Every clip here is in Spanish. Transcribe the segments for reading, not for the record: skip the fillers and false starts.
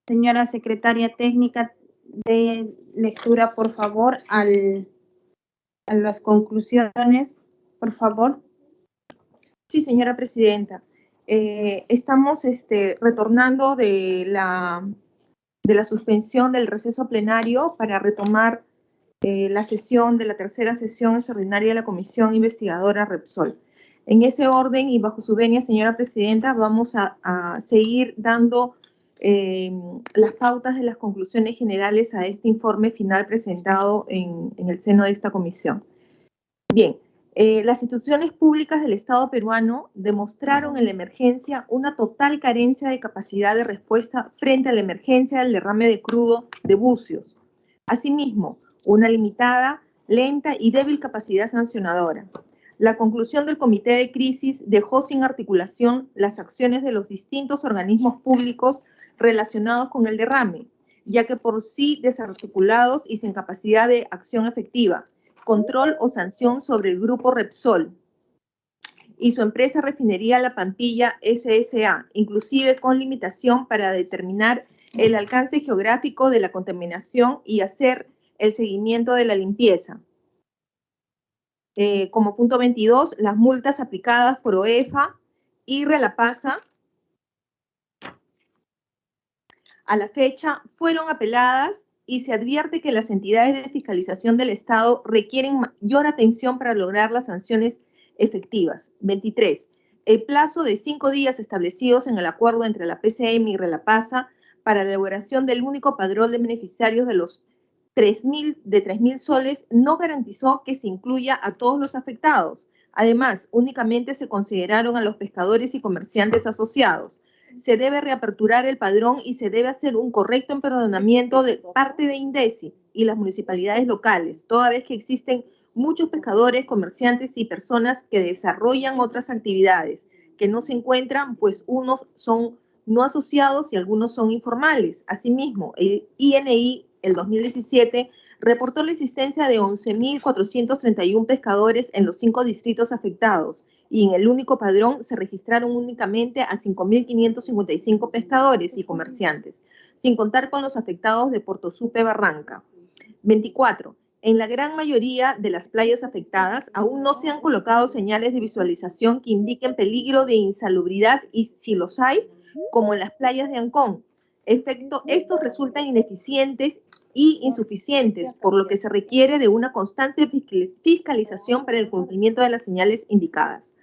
Señora secretaria técnica, de lectura, por favor, a las conclusiones, por favor. Sí, señora presidenta. Estamos retornando de la suspensión del receso plenario para retomar la sesión de la tercera sesión extraordinaria de la Comisión Investigadora Repsol. En ese orden y bajo su venia, señora presidenta, vamos a seguir dando las pautas de las conclusiones generales a este informe final presentado en el seno de esta comisión. Bien, las instituciones públicas del Estado peruano demostraron en la emergencia una total carencia de capacidad de respuesta frente a la emergencia del derrame de crudo de Bucios. Asimismo, una limitada, lenta y débil capacidad sancionadora. La conclusión del Comité de Crisis dejó sin articulación las acciones de los distintos organismos públicos relacionados con el derrame, ya que por sí desarticulados y sin capacidad de acción efectiva, control o sanción sobre el grupo Repsol y su empresa Refinería La Pampilla SSA, inclusive con limitación para determinar el alcance geográfico de la contaminación y hacer el seguimiento de la limpieza. Como punto 22, las multas aplicadas por OEFA y Relapasa a la fecha fueron apeladas y se advierte que las entidades de fiscalización del Estado requieren mayor atención para lograr las sanciones efectivas. 23. El plazo de 5 días establecidos en el acuerdo entre la PCM y Relapasa para la elaboración del único padrón de beneficiarios de los 3.000 soles no garantizó que se incluya a todos los afectados. Además, únicamente se consideraron a los pescadores y comerciantes asociados. Se debe reaperturar el padrón y se debe hacer un correcto empadronamiento de parte de INDECI y las municipalidades locales, toda vez que existen muchos pescadores, comerciantes y personas que desarrollan otras actividades, que no se encuentran, pues unos son no asociados y algunos son informales. Asimismo, el INI, el 2017, reportó la existencia de 11.431 pescadores en los 5 distritos afectados, y en el único padrón se registraron únicamente a 5.555 pescadores y comerciantes, sin contar con los afectados de Puerto Supe, Barranca. 24. En la gran mayoría de las playas afectadas aún no se han colocado señales de visualización que indiquen peligro de insalubridad y si los hay, como en las playas de Ancón. Estos resultan ineficientes y insuficientes, por lo que se requiere de una constante fiscalización para el cumplimiento de las señales indicadas.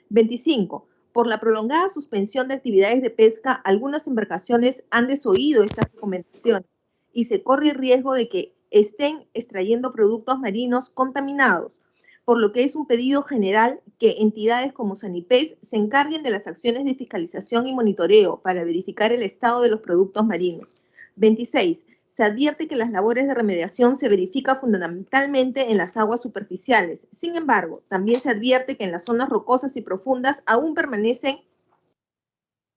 25. Por la prolongada suspensión de actividades de pesca, algunas embarcaciones han desoído estas recomendaciones y se corre el riesgo de que estén extrayendo productos marinos contaminados, por lo que es un pedido general que entidades como Sanipes se encarguen de las acciones de fiscalización y monitoreo para verificar el estado de los productos marinos. 26. Se advierte que las labores de remediación se verifican fundamentalmente en las aguas superficiales. Sin embargo, también se advierte que en las zonas rocosas y profundas aún permanecen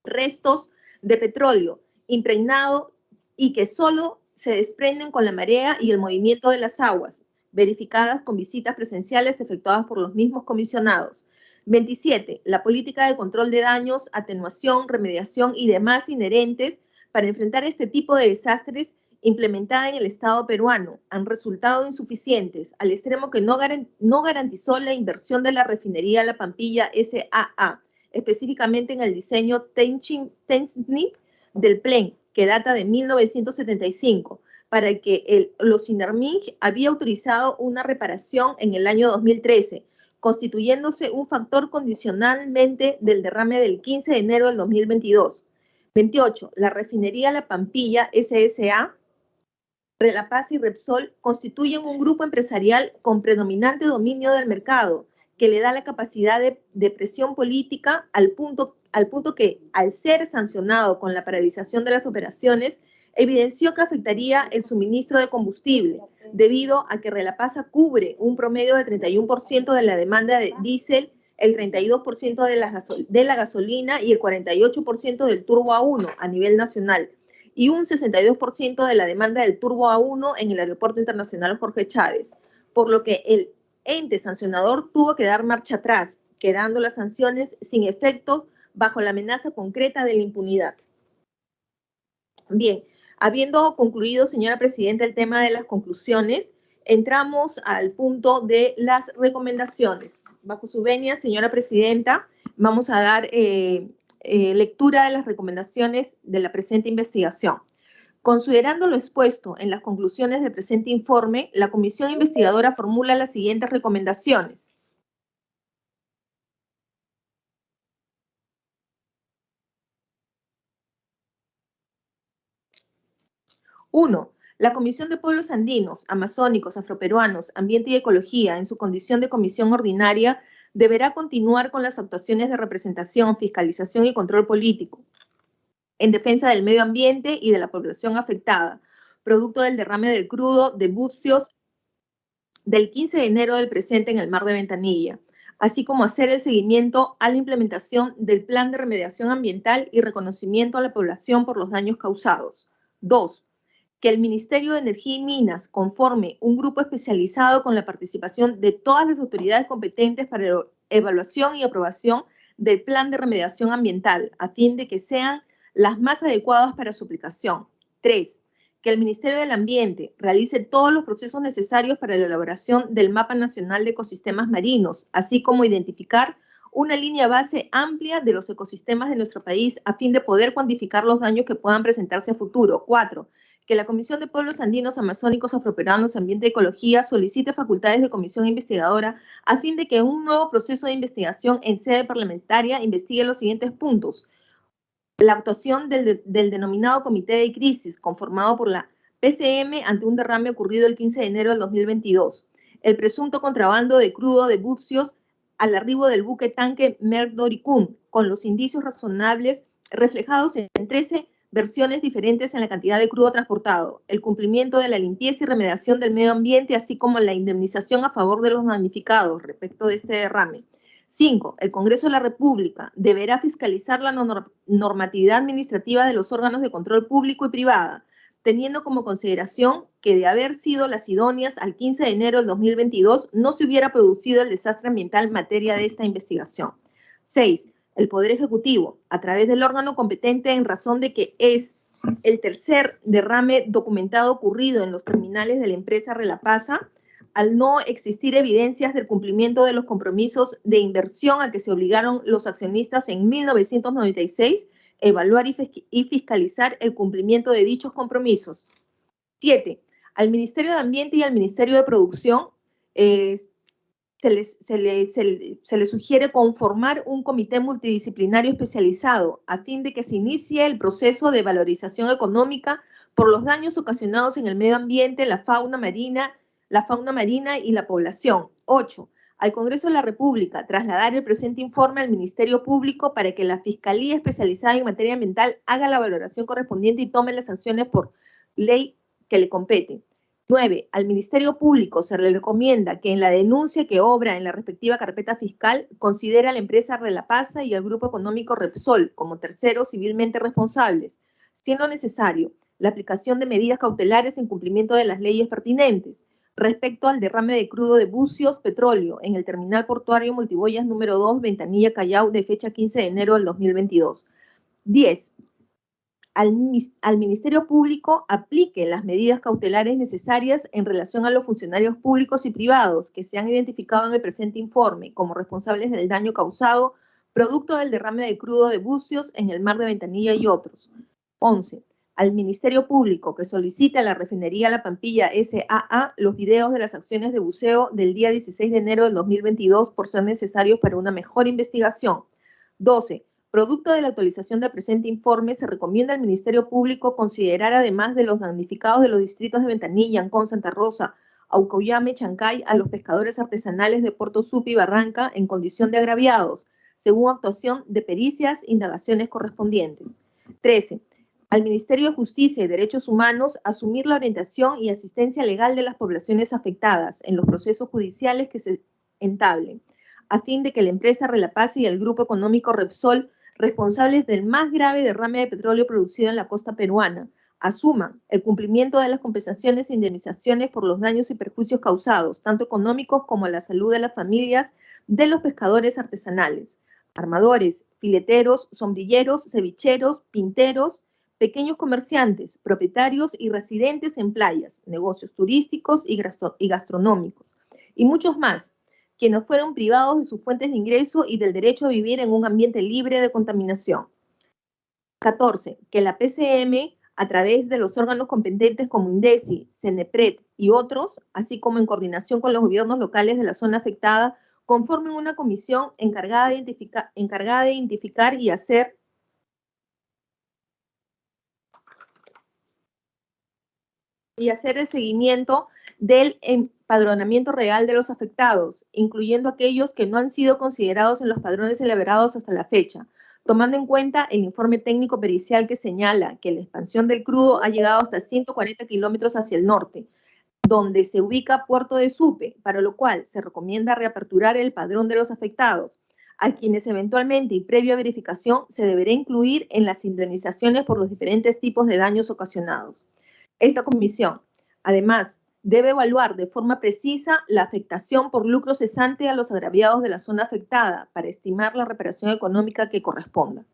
restos de petróleo impregnado y que solo se desprenden con la marea y el movimiento de las aguas, verificadas con visitas presenciales efectuadas por los mismos comisionados. 27. La política de control de daños, atenuación, remediación y demás inherentes para enfrentar este tipo de desastres implementada en el Estado peruano han resultado insuficientes, al extremo que no garantizó la inversión de la refinería La Pampilla SAA, específicamente en el diseño técnico del PLEN, que data de 1975, para el que los INERMIG había autorizado una reparación en el año 2013, constituyéndose un factor condicionalmente del derrame del 15 de enero del 2022. 28. La refinería La Pampilla SSA, Relapasa y Repsol constituyen un grupo empresarial con predominante dominio del mercado, que le da la capacidad de presión política al punto que, al ser sancionado con la paralización de las operaciones, evidenció que afectaría el suministro de combustible, debido a que Relapasa cubre un promedio de 31% de la demanda de diésel, el 32% de la gasolina y el 48% del turbo A1 a nivel nacional, y un 62% de la demanda del turbo A1 en el Aeropuerto Internacional Jorge Chávez, por lo que el ente sancionador tuvo que dar marcha atrás, quedando las sanciones sin efectos bajo la amenaza concreta de la impunidad. Bien, Habiendo concluido, señora Presidenta, el tema de las conclusiones, entramos al punto de las recomendaciones. Bajo su venia, señora Presidenta, vamos a dar lectura de las recomendaciones de la presente investigación. Considerando lo expuesto en las conclusiones del presente informe, la comisión investigadora formula las siguientes recomendaciones. 1. La Comisión de Pueblos Andinos, Amazónicos, Afroperuanos, Ambiente y Ecología, en su condición de comisión ordinaria, deberá continuar con las actuaciones de representación, fiscalización y control político en defensa del medio ambiente y de la población afectada, producto del derrame del crudo de bucios del 15 de enero del presente en el mar de Ventanilla, así como hacer el seguimiento a la implementación del plan de remediación ambiental y reconocimiento a la población por los daños causados. 2. Que el Ministerio de Energía y Minas conforme un grupo especializado con la participación de todas las autoridades competentes para la evaluación y aprobación del plan de remediación ambiental, a fin de que sean las más adecuadas para su aplicación. 3. Que el Ministerio del Ambiente realice todos los procesos necesarios para la elaboración del Mapa Nacional de Ecosistemas Marinos, así como identificar una línea base amplia de los ecosistemas de nuestro país a fin de poder cuantificar los daños que puedan presentarse a futuro. 4. Que la Comisión de Pueblos Andinos, Amazónicos, Afroperuanos, Ambiente y Ecología solicite facultades de comisión investigadora a fin de que un nuevo proceso de investigación en sede parlamentaria investigue los siguientes puntos. La actuación del denominado Comité de Crisis, conformado por la PCM ante un derrame ocurrido el 15 de enero del 2022. El presunto contrabando de crudo de bucios al arribo del buque tanque Merdoricum, con los indicios razonables reflejados en 13 versiones diferentes en la cantidad de crudo transportado, el cumplimiento de la limpieza y remediación del medio ambiente, así como la indemnización a favor de los damnificados respecto de este derrame. 5. El Congreso de la República deberá fiscalizar la normatividad administrativa de los órganos de control público y privada, teniendo como consideración que de haber sido las idóneas al 15 de enero del 2022 no se hubiera producido el desastre ambiental en materia de esta investigación. 6. El Poder Ejecutivo, a través del órgano competente en razón de que es el tercer derrame documentado ocurrido en los terminales de la empresa Relapasa, al no existir evidencias del cumplimiento de los compromisos de inversión a que se obligaron los accionistas en 1996, evaluar y fiscalizar el cumplimiento de dichos compromisos. 7. Al Ministerio de Ambiente y al Ministerio de Producción se le sugiere conformar un comité multidisciplinario especializado a fin de que se inicie el proceso de valorización económica por los daños ocasionados en el medio ambiente, la fauna marina y la población. 8. Al Congreso de la República trasladar el presente informe al Ministerio Público para que la Fiscalía Especializada en Materia Ambiental haga la valoración correspondiente y tome las sanciones por ley que le compete. 9. Al Ministerio Público se le recomienda que en la denuncia que obra en la respectiva carpeta fiscal considere a la empresa Relapasa y al Grupo Económico Repsol como terceros civilmente responsables, siendo necesario la aplicación de medidas cautelares en cumplimiento de las leyes pertinentes. Respecto al derrame de crudo de bucios petróleo en el terminal portuario Multiboyas número 2, Ventanilla, Callao, de fecha 15 de enero del 2022. 10. Al Ministerio Público aplique las medidas cautelares necesarias en relación a los funcionarios públicos y privados que se han identificado en el presente informe como responsables del daño causado producto del derrame de crudo de bucios en el mar de Ventanilla y otros. 11. Al Ministerio Público que solicita a la refinería La Pampilla S.A.A. los videos de las acciones de buceo del día 16 de enero del 2022 por ser necesarios para una mejor investigación. 12. Producto de la actualización del presente informe, se recomienda al Ministerio Público considerar, además de los damnificados de los distritos de Ventanilla, Ancón, Santa Rosa, Aucoyame, Chancay, a los pescadores artesanales de Puerto Supi y Barranca en condición de agraviados, según actuación de pericias e indagaciones correspondientes. 13. Al Ministerio de Justicia y Derechos Humanos asumir la orientación y asistencia legal de las poblaciones afectadas en los procesos judiciales que se entablen, a fin de que la empresa Relapasa y el Grupo Económico Repsol, responsables del más grave derrame de petróleo producido en la costa peruana, asuman el cumplimiento de las compensaciones e indemnizaciones por los daños y perjuicios causados, tanto económicos como a la salud de las familias de los pescadores artesanales, armadores, fileteros, sombrilleros, cevicheros, pinteros, pequeños comerciantes, propietarios y residentes en playas, negocios turísticos y gastronómicos, y muchos más, quienes fueron privados de sus fuentes de ingreso y del derecho a vivir en un ambiente libre de contaminación. 14. Que la PCM, a través de los órganos competentes como INDECI, CENEPRED y otros, así como en coordinación con los gobiernos locales de la zona afectada, conformen una comisión encargada de identificar y hacer el seguimiento del empadronamiento real de los afectados, incluyendo aquellos que no han sido considerados en los padrones elaborados hasta la fecha, tomando en cuenta el informe técnico pericial que señala que la expansión del crudo ha llegado hasta 140 kilómetros hacia el norte, donde se ubica Puerto de Supe, para lo cual se recomienda reaperturar el padrón de los afectados, a quienes eventualmente y previa verificación se deberá incluir en las indemnizaciones por los diferentes tipos de daños ocasionados. Esta comisión, además, debe evaluar de forma precisa la afectación por lucro cesante a los agraviados de la zona afectada para estimar la reparación económica que corresponda.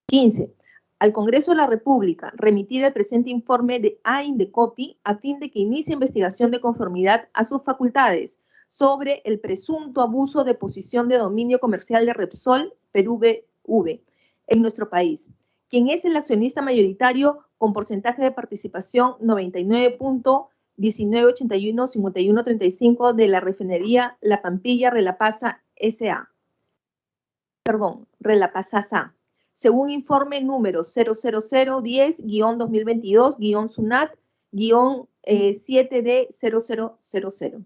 15. Al Congreso de la República remitir el presente informe a Indecopi a fin de que inicie investigación de conformidad a sus facultades sobre el presunto abuso de posición de dominio comercial de Repsol Perú BV en nuestro país, quien es el accionista mayoritario con porcentaje de participación 99.1981-5135 de la refinería La Pampilla Relapasa S.A. Relapasa S.A. Según informe número 00010-2022-SUNAT-7D0000.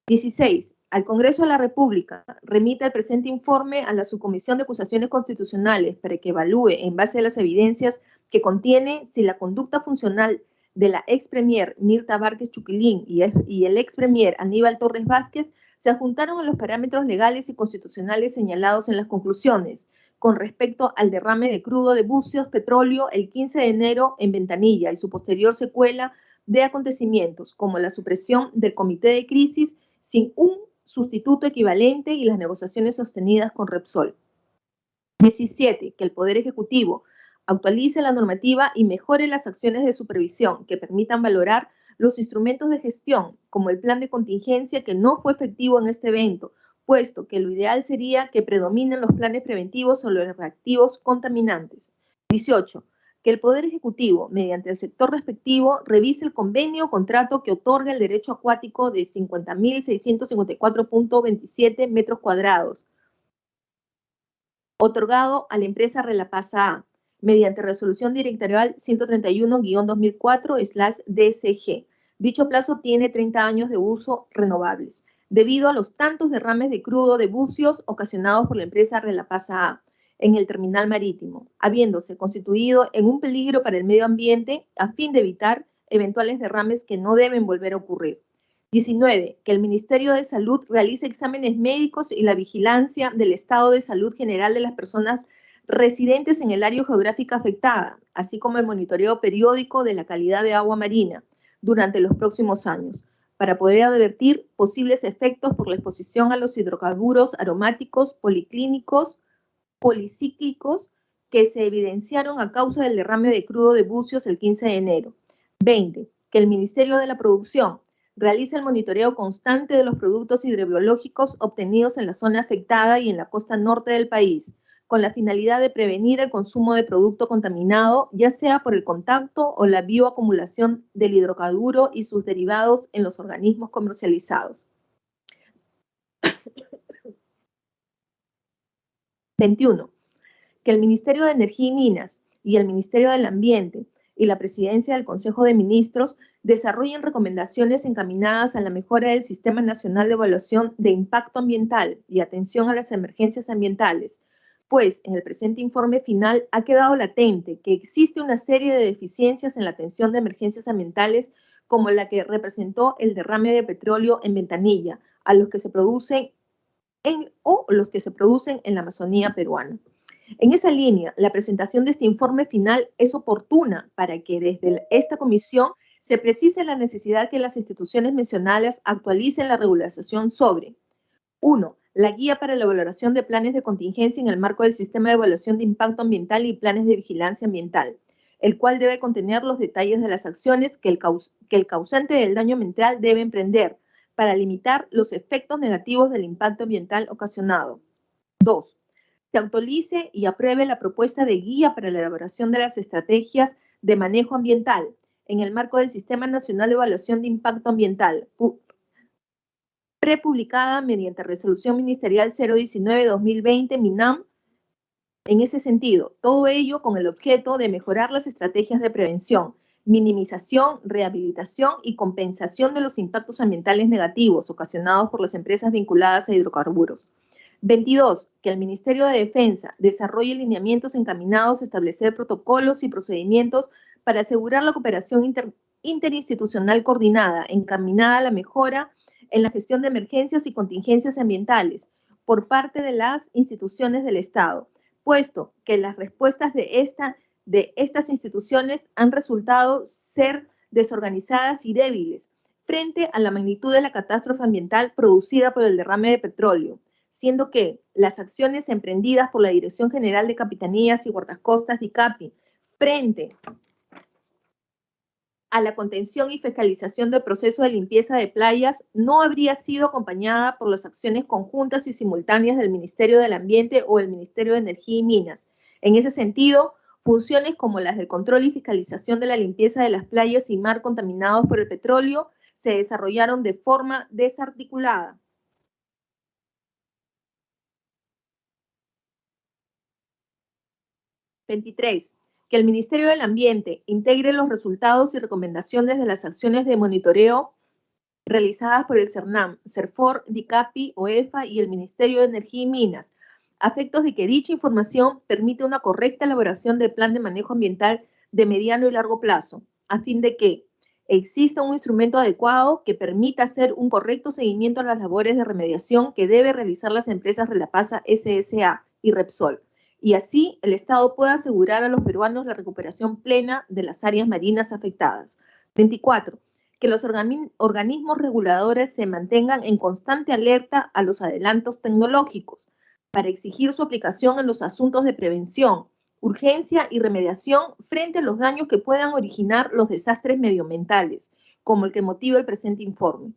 16. Al Congreso de la República remita el presente informe a la Subcomisión de Acusaciones Constitucionales para que evalúe, en base a las evidencias que contiene, si la conducta funcional de la ex premier Mirta Várquez Chuquilín y el ex premier Aníbal Torres Vázquez se adjuntaron a los parámetros legales y constitucionales señalados en las conclusiones con respecto al derrame de crudo de Bucios Petróleo el 15 de enero en Ventanilla y su posterior secuela de acontecimientos como la supresión del comité de crisis sin un sustituto equivalente y las negociaciones sostenidas con Repsol. 17. Que el Poder Ejecutivo actualice la normativa y mejore las acciones de supervisión que permitan valorar los instrumentos de gestión, como el plan de contingencia que no fue efectivo en este evento, puesto que lo ideal sería que predominen los planes preventivos sobre los reactivos contaminantes. 18. Que el Poder Ejecutivo, mediante el sector respectivo, revise el convenio o contrato que otorga el derecho acuático de 50.654.27 metros cuadrados, otorgado a la empresa Relapasa A, mediante resolución directorial 131-2004/DCG. Dicho plazo tiene 30 años de uso renovables, debido a los tantos derrames de crudo de bucios ocasionados por la empresa Relapasa A en el terminal marítimo, habiéndose constituido en un peligro para el medio ambiente a fin de evitar eventuales derrames que no deben volver a ocurrir. 19. Que el Ministerio de Salud realice exámenes médicos y la vigilancia del estado de salud general de las personas residentes en el área geográfica afectada, así como el monitoreo periódico de la calidad de agua marina durante los próximos años, para poder advertir posibles efectos por la exposición a los hidrocarburos aromáticos policíclicos que se evidenciaron a causa del derrame de crudo de Bucios el 15 de enero. 20. Que el Ministerio de la Producción realice el monitoreo constante de los productos hidrobiológicos obtenidos en la zona afectada y en la costa norte del país, con la finalidad de prevenir el consumo de producto contaminado, ya sea por el contacto o la bioacumulación del hidrocarburo y sus derivados en los organismos comercializados. 21. Que el Ministerio de Energía y Minas y el Ministerio del Ambiente y la Presidencia del Consejo de Ministros desarrollen recomendaciones encaminadas a la mejora del Sistema Nacional de Evaluación de Impacto Ambiental y atención a las emergencias ambientales, pues en el presente informe final ha quedado latente que existe una serie de deficiencias en la atención de emergencias ambientales como la que representó el derrame de petróleo en Ventanilla, a los que se producen en la Amazonía peruana. En esa línea, la presentación de este informe final es oportuna para que desde esta comisión se precise la necesidad que las instituciones mencionadas actualicen la regulación sobre 1. La guía para la elaboración de planes de contingencia en el marco del sistema de evaluación de impacto ambiental y planes de vigilancia ambiental. el cual debe contener los detalles de las acciones que el causante del daño ambiental debe emprender para limitar los efectos negativos del impacto ambiental ocasionado. 2. Se autorice y apruebe la propuesta de guía para la elaboración de las estrategias de manejo ambiental en el marco del Sistema Nacional de Evaluación de Impacto Ambiental, prepublicada mediante Resolución Ministerial 019-2020 MINAM. En ese sentido, todo ello con el objeto de mejorar las estrategias de prevención, minimización, rehabilitación y compensación de los impactos ambientales negativos ocasionados por las empresas vinculadas a hidrocarburos. 22. Que el Ministerio de Defensa desarrolle lineamientos encaminados a establecer protocolos y procedimientos para asegurar la cooperación interinstitucional coordinada, encaminada a la mejora en la gestión de emergencias y contingencias ambientales por parte de las instituciones del Estado, puesto que las respuestas de estas instituciones han resultado ser desorganizadas y débiles frente a la magnitud de la catástrofe ambiental producida por el derrame de petróleo, siendo que las acciones emprendidas por la Dirección General de Capitanías y Guardacostas DICAPI frente a la contención y fiscalización del proceso de limpieza de playas no habría sido acompañada por las acciones conjuntas y simultáneas del Ministerio del Ambiente o el Ministerio de Energía y Minas. En ese sentido, funciones como las del control y fiscalización de la limpieza de las playas y mar contaminados por el petróleo se desarrollaron de forma desarticulada. (23) Que el Ministerio del Ambiente integre los resultados y recomendaciones de las acciones de monitoreo realizadas por el CERNAM, CERFOR, DICAPI, OEFA y el Ministerio de Energía y Minas, a efectos de que dicha información permita una correcta elaboración del plan de manejo ambiental de mediano y largo plazo, a fin de que exista un instrumento adecuado que permita hacer un correcto seguimiento a las labores de remediación que debe realizar las empresas Relapasa SSA y Repsol, y así el Estado pueda asegurar a los peruanos la recuperación plena de las áreas marinas afectadas. 24. Que los organismos reguladores se mantengan en constante alerta a los adelantos tecnológicos para exigir su aplicación en los asuntos de prevención, urgencia y remediación frente a los daños que puedan originar los desastres medioambientales, como el que motiva el presente informe.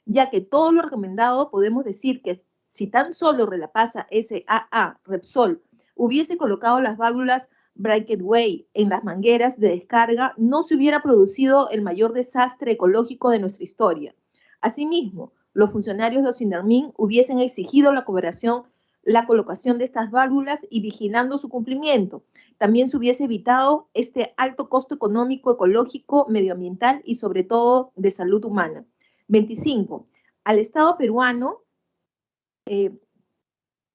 Ya que todo lo recomendado podemos decir que si tan solo Relapasa SAA Repsol hubiese colocado las válvulas Breakaway en las mangueras de descarga, no se hubiera producido el mayor desastre ecológico de nuestra historia. Asimismo, los funcionarios de Osindarmin hubiesen exigido la colocación de estas válvulas y vigilando su cumplimiento. También se hubiese evitado este alto costo económico, ecológico, medioambiental y sobre todo de salud humana. 25. Al Estado peruano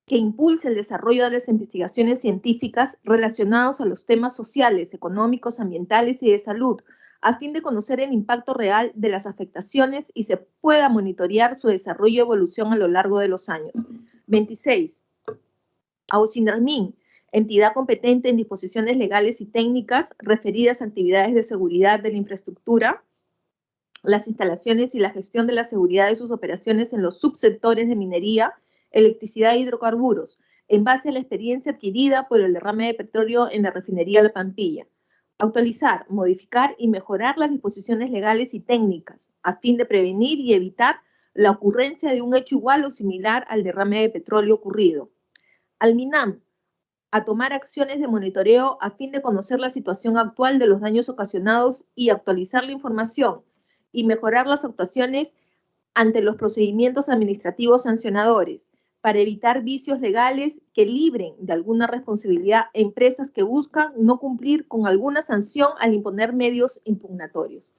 que impulse el desarrollo de las investigaciones científicas relacionadas a los temas sociales, económicos, ambientales y de salud, a fin de conocer el impacto real de las afectaciones y se pueda monitorear su desarrollo y evolución a lo largo de los años. 26. A Osindarmin, entidad competente en disposiciones legales y técnicas referidas a actividades de seguridad de la infraestructura, las instalaciones y la gestión de la seguridad de sus operaciones en los subsectores de minería, electricidad e hidrocarburos, en base a la experiencia adquirida por el derrame de petróleo en la refinería La Pampilla. Actualizar, modificar y mejorar las disposiciones legales y técnicas, a fin de prevenir y evitar la ocurrencia de un hecho igual o similar al derrame de petróleo ocurrido. Al MINAM, a tomar acciones de monitoreo a fin de conocer la situación actual de los daños ocasionados y actualizar la información y mejorar las actuaciones ante los procedimientos administrativos sancionadores, para evitar vicios legales que libren de alguna responsabilidad a empresas que buscan no cumplir con alguna sanción al imponer medios impugnatorios.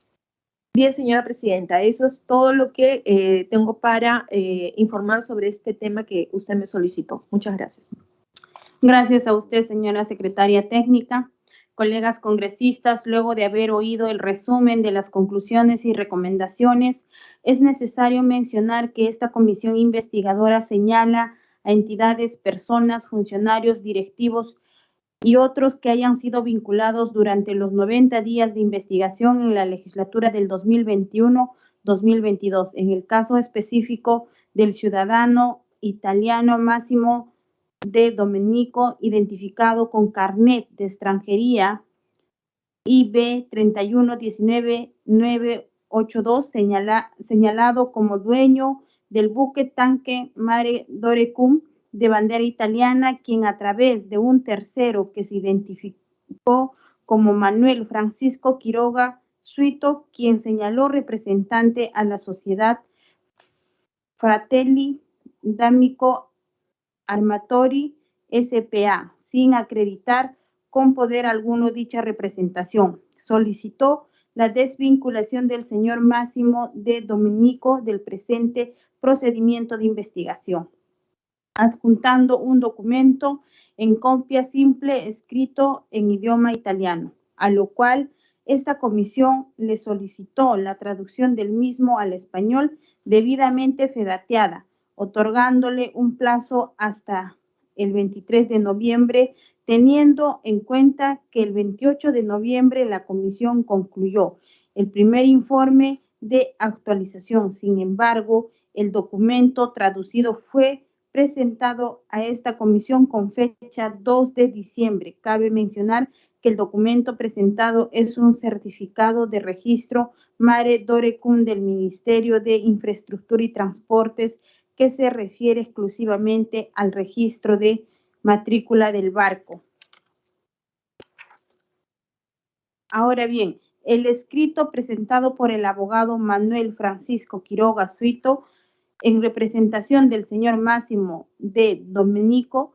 Bien, señora presidenta, eso es todo lo que tengo para informar sobre este tema que usted me solicitó. Muchas gracias. Gracias a usted, señora secretaria técnica. Colegas congresistas, luego de haber oído el resumen de las conclusiones y recomendaciones, es necesario mencionar que esta comisión investigadora señala a entidades, personas, funcionarios, directivos y otros que hayan sido vinculados durante los 90 días de investigación en la legislatura del 2021-2022. En el caso específico del ciudadano italiano Massimo De Domenico, identificado con carnet de extranjería IB 3119982, señalado como dueño del buque tanque Mare Dorecum de bandera italiana, quien a través de un tercero que se identificó como Manuel Francisco Quiroga Suito, quien señaló representante a la sociedad Fratelli d'Amico Armatori S.p.A., sin acreditar con poder alguno dicha representación. Solicitó la desvinculación del señor Máximo de Domenico del presente procedimiento de investigación, adjuntando un documento en copia simple escrito en idioma italiano, a lo cual esta comisión le solicitó la traducción del mismo al español debidamente fedateada, otorgándole un plazo hasta el 23 de noviembre, teniendo en cuenta que el 28 de noviembre la comisión concluyó el primer informe de actualización. Sin embargo, el documento traducido fue presentado a esta comisión con fecha 2 de diciembre. Cabe mencionar que el documento presentado es un certificado de registro Mare Dorecum del Ministerio de Infraestructura y Transportes que se refiere exclusivamente al registro de matrícula del barco. Ahora bien, el escrito presentado por el abogado Manuel Francisco Quiroga Suito en representación del señor Máximo de Domenico,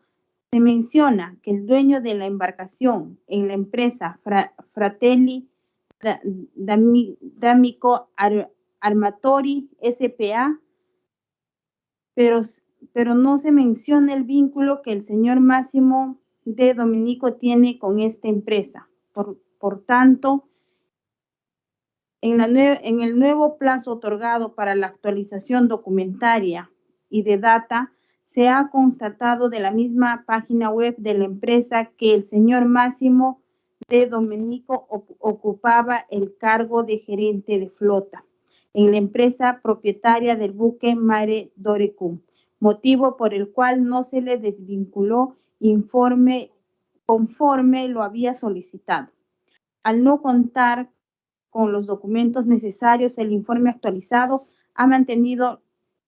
se menciona que el dueño de la embarcación en la empresa Fratelli d'Amico Armatori S.p.A., pero no se menciona el vínculo que el señor Máximo de Domenico tiene con esta empresa. Por tanto, en el nuevo plazo otorgado para la actualización documentaria y de data, se ha constatado de la misma página web de la empresa que el señor Máximo de Domenico ocupaba el cargo de gerente de flota en la empresa propietaria del buque Mare Dorecum, motivo por el cual no se le desvinculó conforme lo había solicitado. Al no contar con los documentos necesarios, el informe actualizado ha mantenido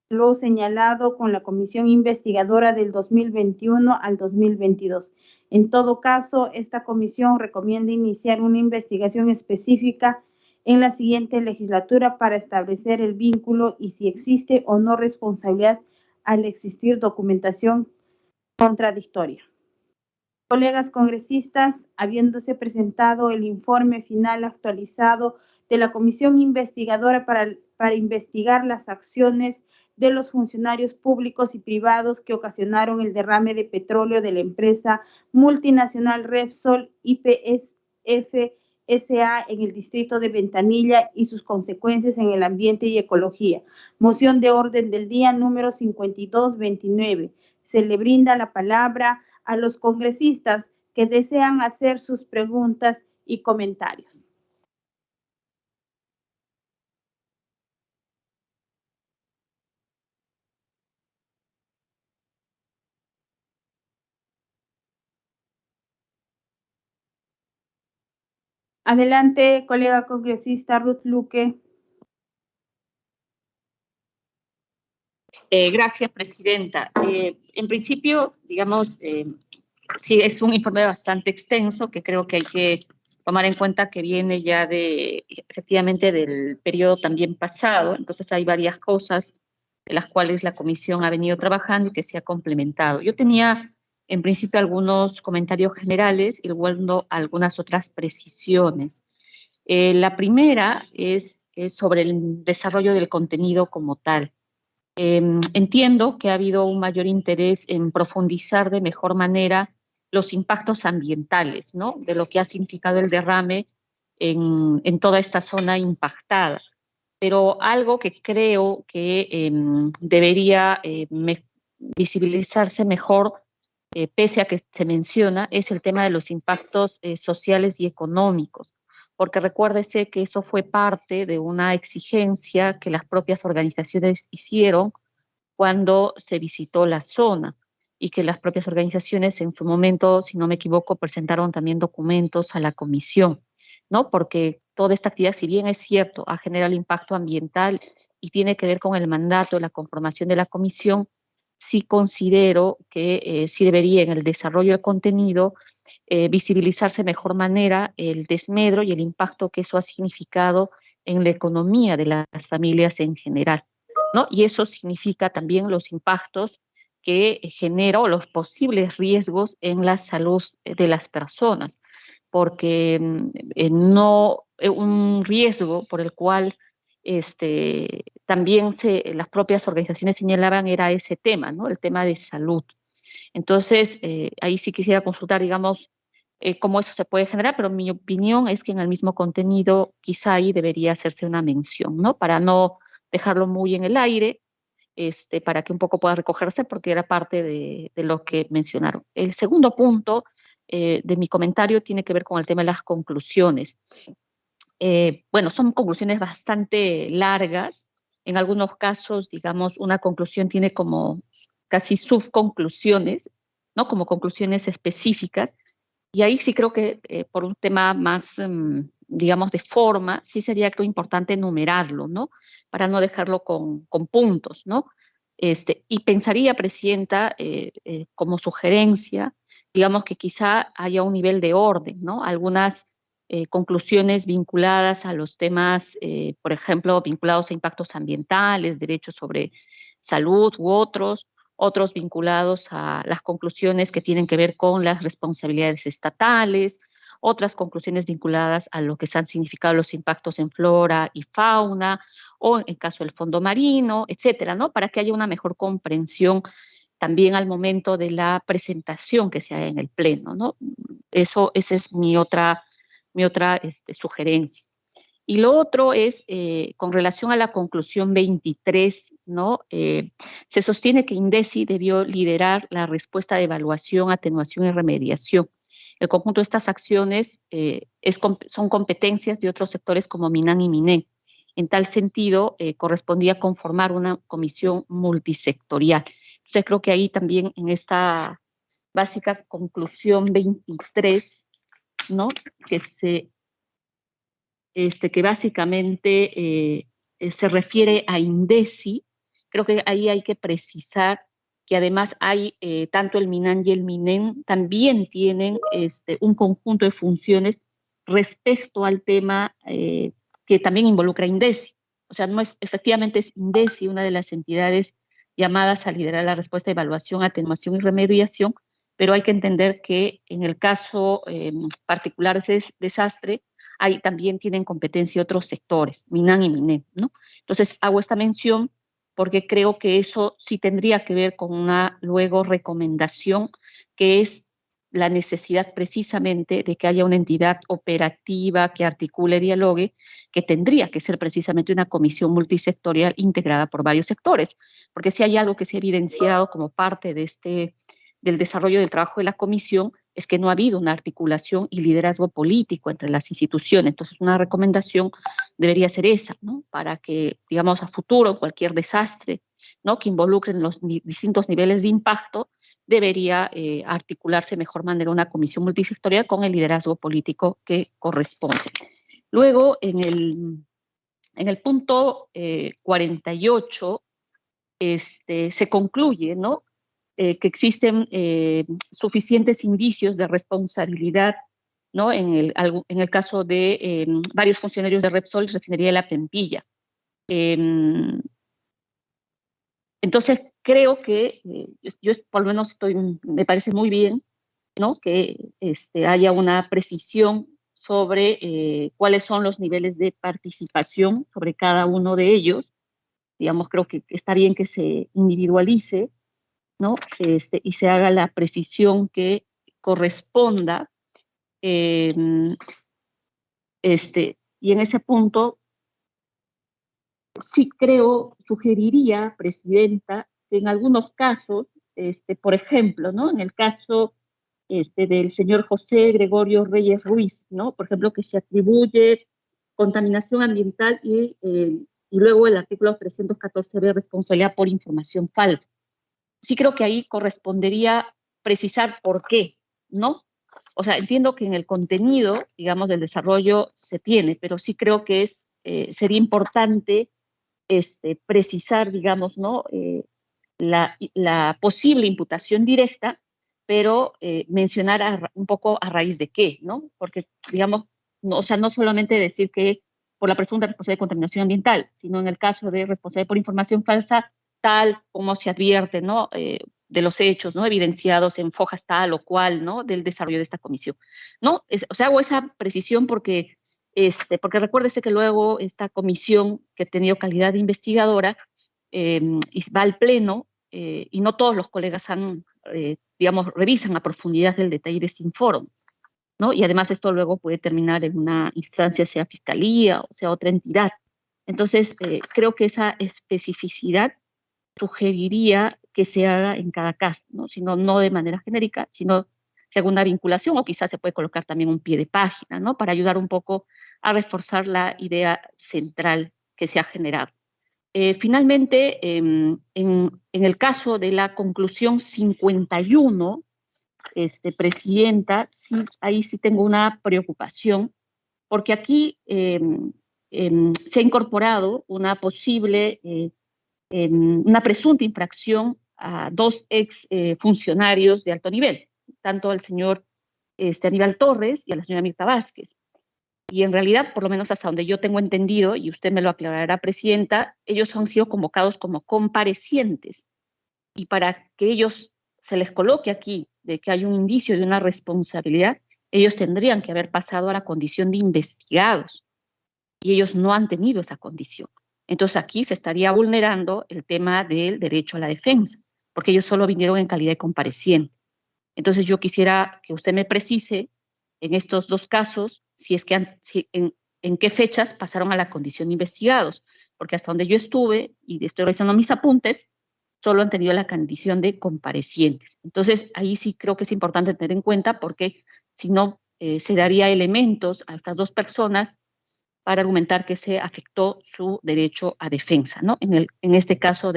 lo señalado con la comisión investigadora del 2021 al 2022. En todo caso, esta comisión recomienda iniciar una investigación específica en la siguiente legislatura para establecer el vínculo y si existe o no responsabilidad al existir documentación contradictoria. Colegas congresistas, habiéndose presentado el informe final actualizado de la comisión investigadora para investigar las acciones de los funcionarios públicos y privados que ocasionaron el derrame de petróleo de la empresa multinacional Repsol YPF S.A. en el distrito de Ventanilla y sus consecuencias en el ambiente y ecología. Moción de orden del día número 5229. Se le brinda la palabra a los congresistas que desean hacer sus preguntas y comentarios. Adelante, colega congresista Ruth Luque. Gracias, presidenta. En principio, digamos, sí es un informe bastante extenso que creo que hay que tomar en cuenta que viene ya efectivamente del periodo también pasado, entonces hay varias cosas de las cuales la comisión ha venido trabajando y que se ha complementado. Yo tenía en principio algunos comentarios generales y luego algunas otras precisiones. La primera es sobre el desarrollo del contenido como tal. Entiendo que ha habido un mayor interés en profundizar de mejor manera los impactos ambientales, ¿no? De lo que ha significado el derrame en toda esta zona impactada. Pero algo que creo que debería visibilizarse mejor, pese a que se menciona, es el tema de los impactos sociales y económicos. Porque recuérdese que eso fue parte de una exigencia que las propias organizaciones hicieron cuando se visitó la zona y que las propias organizaciones en su momento, si no me equivoco, presentaron también documentos a la comisión. ¿no? Porque toda esta actividad, si bien es cierto, ha generado impacto ambiental y tiene que ver con el mandato, la conformación de la comisión, sí considero que sí debería en el desarrollo del contenido visibilizarse de mejor manera el desmedro y el impacto que eso ha significado en la economía de las familias en general, ¿no? Y eso significa también los impactos que genera o los posibles riesgos en la salud de las personas, porque no un riesgo por el cual también las propias organizaciones señalaban era ese tema, ¿no? El tema de salud. Entonces, ahí sí quisiera consultar, digamos, cómo eso se puede generar, pero mi opinión es que en el mismo contenido quizá ahí debería hacerse una mención, ¿no? Para no dejarlo muy en el aire, para que un poco pueda recogerse, porque era parte de lo que mencionaron. El segundo punto de mi comentario tiene que ver con el tema de las conclusiones. Bueno, son conclusiones bastante largas. En algunos casos, digamos, una conclusión tiene como casi subconclusiones, ¿no? Como conclusiones específicas. Y ahí sí creo que por un tema más, digamos, de forma, sí sería algo importante enumerarlo, ¿no? Para no dejarlo con puntos, ¿no? Y pensaría, Presidenta, como sugerencia, digamos que quizá haya un nivel de orden, ¿no? Algunas conclusiones vinculadas a los temas, por ejemplo, vinculados a impactos ambientales, derechos sobre salud u otros vinculados a las conclusiones que tienen que ver con las responsabilidades estatales, otras conclusiones vinculadas a lo que se han significado los impactos en flora y fauna, o en caso del fondo marino, etcétera, ¿no? Para que haya una mejor comprensión también al momento de la presentación que se haga en el Pleno, ¿no? Esa es mi otra sugerencia. Y lo otro es, con relación a la conclusión 23, ¿no? Se sostiene que INDECI debió liderar la respuesta de evaluación, atenuación y remediación. El conjunto de estas acciones son competencias de otros sectores como MINAN y MINEN. En tal sentido, correspondía conformar una comisión multisectorial. Entonces, creo que ahí también en esta básica conclusión 23, ¿no? Que básicamente se refiere a INDECI, creo que ahí hay que precisar que además hay, tanto el MINAN y el MINEN también tienen un conjunto de funciones respecto al tema que también involucra a INDECI. O sea, no es, efectivamente es INDECI una de las entidades llamadas a liderar la respuesta de evaluación, atenuación y remediación, pero hay que entender que en el caso particular de ese desastre, ahí también tienen competencia otros sectores, MINAN y MINEN, ¿no? Entonces, hago esta mención porque creo que eso sí tendría que ver con una luego recomendación, que es la necesidad precisamente de que haya una entidad operativa que articule, dialogue, que tendría que ser precisamente una comisión multisectorial integrada por varios sectores, porque si hay algo que se ha evidenciado como parte de del desarrollo del trabajo de la comisión, es que no ha habido una articulación y liderazgo político entre las instituciones. Entonces, una recomendación debería ser esa, ¿no? Para que, digamos, a futuro, cualquier desastre, ¿no? Que involucren los distintos niveles de impacto, debería articularse de mejor manera una comisión multisectorial con el liderazgo político que corresponde. Luego, en el punto 48, se concluye, ¿no? Que existen suficientes indicios de responsabilidad, ¿no? En el caso de varios funcionarios de Repsol y Refinería de la Pampilla. Entonces, creo que yo por lo menos me parece muy bien, ¿no? Que haya una precisión sobre cuáles son los niveles de participación sobre cada uno de ellos. Digamos, creo que está bien que se individualice, ¿no? Y se haga la precisión que corresponda. eh, y en ese punto sí creo, sugeriría, Presidenta, que en algunos casos, por ejemplo, ¿no? En el caso del señor José Gregorio Reyes Ruiz, ¿no? Por ejemplo, que se atribuye contaminación ambiental y luego el artículo 314b, responsabilidad por información falsa. Sí creo que ahí correspondería precisar por qué, ¿no? o sea, entiendo que en el contenido, digamos, del desarrollo se tiene, pero sí creo que sería importante precisar, digamos, ¿no? La posible imputación directa, pero mencionar un poco a raíz de qué, ¿no? Porque, digamos, no, o sea, no solamente decir que por la presunta responsabilidad de contaminación ambiental, sino en el caso de responsabilidad por información falsa, tal como se advierte, ¿no? De los hechos, ¿no? Evidenciados en fojas tal o cual, ¿no? Del desarrollo de esta comisión, ¿no? O sea, hago esa precisión porque, porque recuérdese que luego esta comisión que ha tenido calidad de investigadora y va al pleno y no todos los colegas digamos, revisan a profundidad el detalle de este informe, ¿no? Y además esto luego puede terminar en una instancia, sea fiscalía o sea otra entidad. Entonces, creo que esa especificidad sugeriría que se haga en cada caso, ¿no? Sino no de manera genérica, sino según la vinculación, o quizás se puede colocar también un pie de página, ¿no? Para ayudar un poco a reforzar la idea central que se ha generado. Finalmente, en el caso de la conclusión 51, Presidenta, sí, ahí sí tengo una preocupación, porque aquí se ha incorporado una posible, una presunta infracción a dos ex funcionarios de alto nivel, tanto al señor Aníbal Torres y a la señora Mirta Vázquez. Y en realidad, por lo menos hasta donde yo tengo entendido, y usted me lo aclarará, Presidenta, ellos han sido convocados como comparecientes. Y para que ellos se les coloque aquí de que hay un indicio de una responsabilidad, ellos tendrían que haber pasado a la condición de investigados. Y ellos no han tenido esa condición. Entonces aquí se estaría vulnerando el tema del derecho a la defensa, porque ellos solo vinieron en calidad de compareciente. Entonces yo quisiera que usted me precise en estos dos casos si es que en qué fechas pasaron a la condición de investigados, porque hasta donde yo estuve y estoy revisando mis apuntes, solo han tenido la condición de comparecientes. Entonces ahí sí creo que es importante tener en cuenta porque si no se daría elementos a estas dos personas para argumentar que se afectó su derecho a defensa, ¿no? En este caso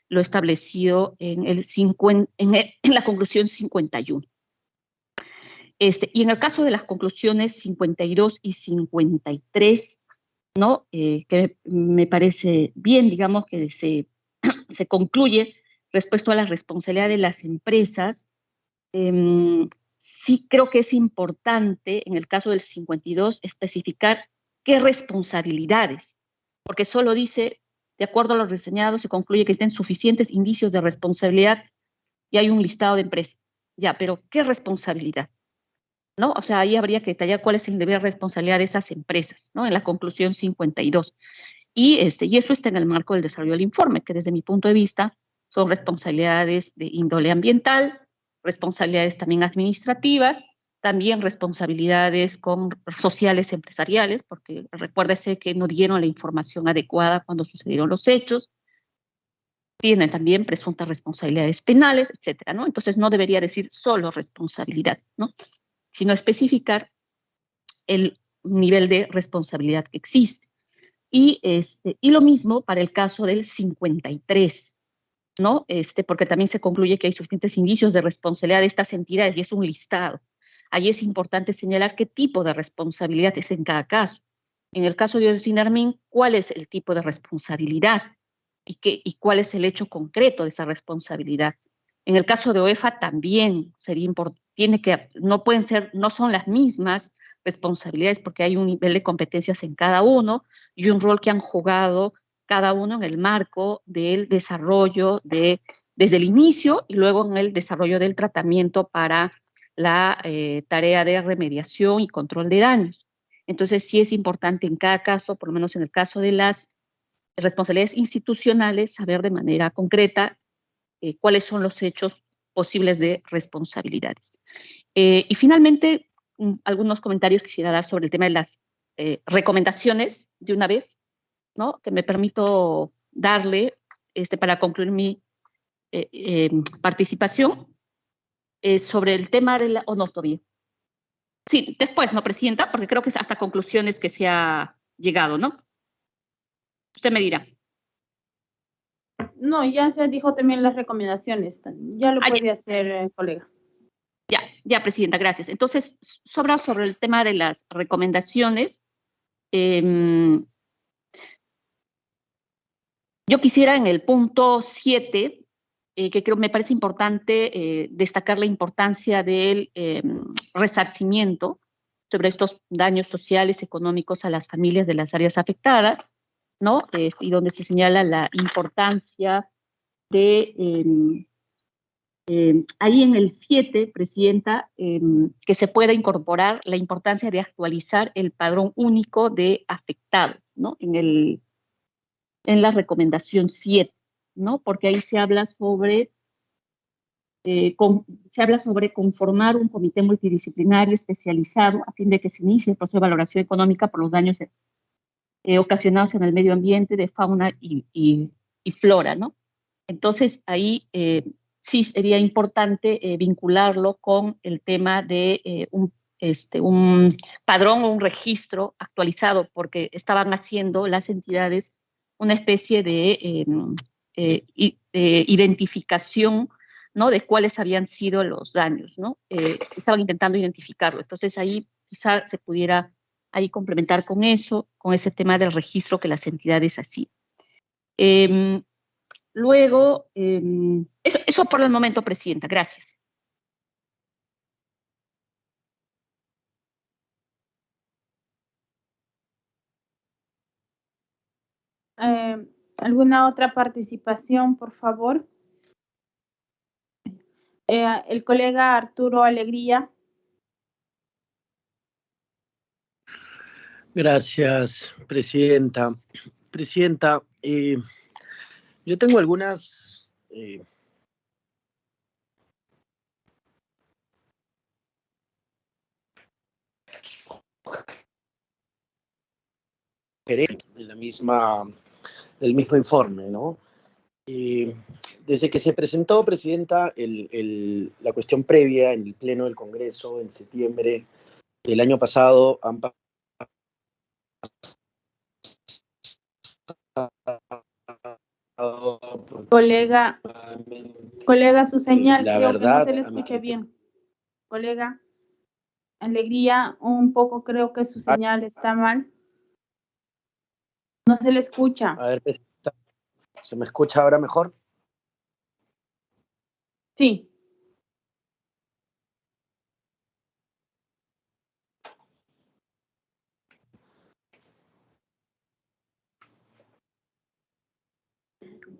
lo establecido en la conclusión 51. Y en el caso de las conclusiones 52 y 53, ¿no? Que me parece bien, digamos, que se concluye respecto a la responsabilidad de las empresas. Sí creo que es importante, en el caso del 52, especificar qué responsabilidades, porque solo dice, de acuerdo a lo reseñado, se concluye que existen suficientes indicios de responsabilidad y hay un listado de empresas. Ya, pero ¿qué responsabilidad? ¿No? O sea, ahí habría que detallar cuál es el deber de responsabilidad de esas empresas, ¿no? En la conclusión 52. Y eso está en el marco del desarrollo del informe, que desde mi punto de vista son responsabilidades de índole ambiental, responsabilidades también administrativas, también responsabilidades sociales empresariales, porque recuérdese que no dieron la información adecuada cuando sucedieron los hechos, tienen también presuntas responsabilidades penales, etcétera, ¿no? Entonces no debería decir solo responsabilidad, ¿no? Sino especificar el nivel de responsabilidad que existe. Y lo mismo para el caso del 53, ¿no? Porque también se concluye que hay suficientes indicios de responsabilidad de estas entidades y es un listado. Ahí es importante señalar qué tipo de responsabilidad es en cada caso. En el caso de Sinarmin, ¿cuál es el tipo de responsabilidad? ¿Y cuál es el hecho concreto de esa responsabilidad? En el caso de OEFA también sería importante, no son las mismas responsabilidades porque hay un nivel de competencias en cada uno y un rol que han jugado cada uno en el marco del desarrollo desde el inicio y luego en el desarrollo del tratamiento para la tarea de remediación y control de daños. Entonces sí es importante en cada caso, por lo menos en el caso de las responsabilidades institucionales, saber de manera concreta cuáles son los hechos posibles de responsabilidades. Y finalmente, algunos comentarios quisiera dar sobre el tema de las recomendaciones de una vez, ¿no? Que me permito darle para concluir mi participación sobre el tema de la... no, todavía. Sí, después, ¿no, Presidenta? Porque creo que es hasta conclusiones que se ha llegado, ¿no? Usted me dirá. No, ya se dijo también las recomendaciones. Ya lo puede hacer, colega. Ya, Ya, Presidenta, gracias. Entonces, sobre el tema de las recomendaciones, yo quisiera en el punto 7, que creo me parece importante destacar la importancia del resarcimiento sobre estos daños sociales, económicos a las familias de las áreas afectadas, ¿no? Y donde se señala la importancia de, ahí en el 7, Presidenta, que se pueda incorporar la importancia de actualizar el padrón único de afectados, ¿no? En la recomendación 7, ¿no? Porque ahí se habla sobre conformar un comité multidisciplinario especializado a fin de que se inicie el proceso de valoración económica por los daños ocasionados en el medio ambiente de fauna y flora, ¿no? Entonces, ahí sí sería importante vincularlo con el tema de un padrón o un registro actualizado, porque estaban haciendo las entidades una especie de identificación, ¿no? De cuáles habían sido los daños, ¿no? Estaban intentando identificarlo. Entonces, ahí quizá se pudiera ahí complementar con eso, con ese tema del registro que las entidades hacían. Luego, eso por el momento, Presidenta. Gracias. ¿Alguna otra participación, por favor? El colega Arturo Alegría. Gracias, Presidenta. Presidenta, yo tengo algunas del mismo informe, ¿no? Desde que se presentó, Presidenta, la cuestión previa en el Pleno del Congreso en septiembre del año pasado, han pasado Colega, su señal, la creo verdad, que no se le escucha bien. Colega Alegría, un poco creo que su señal está mal. No se le escucha. A ver, ¿se me escucha ahora mejor? Sí.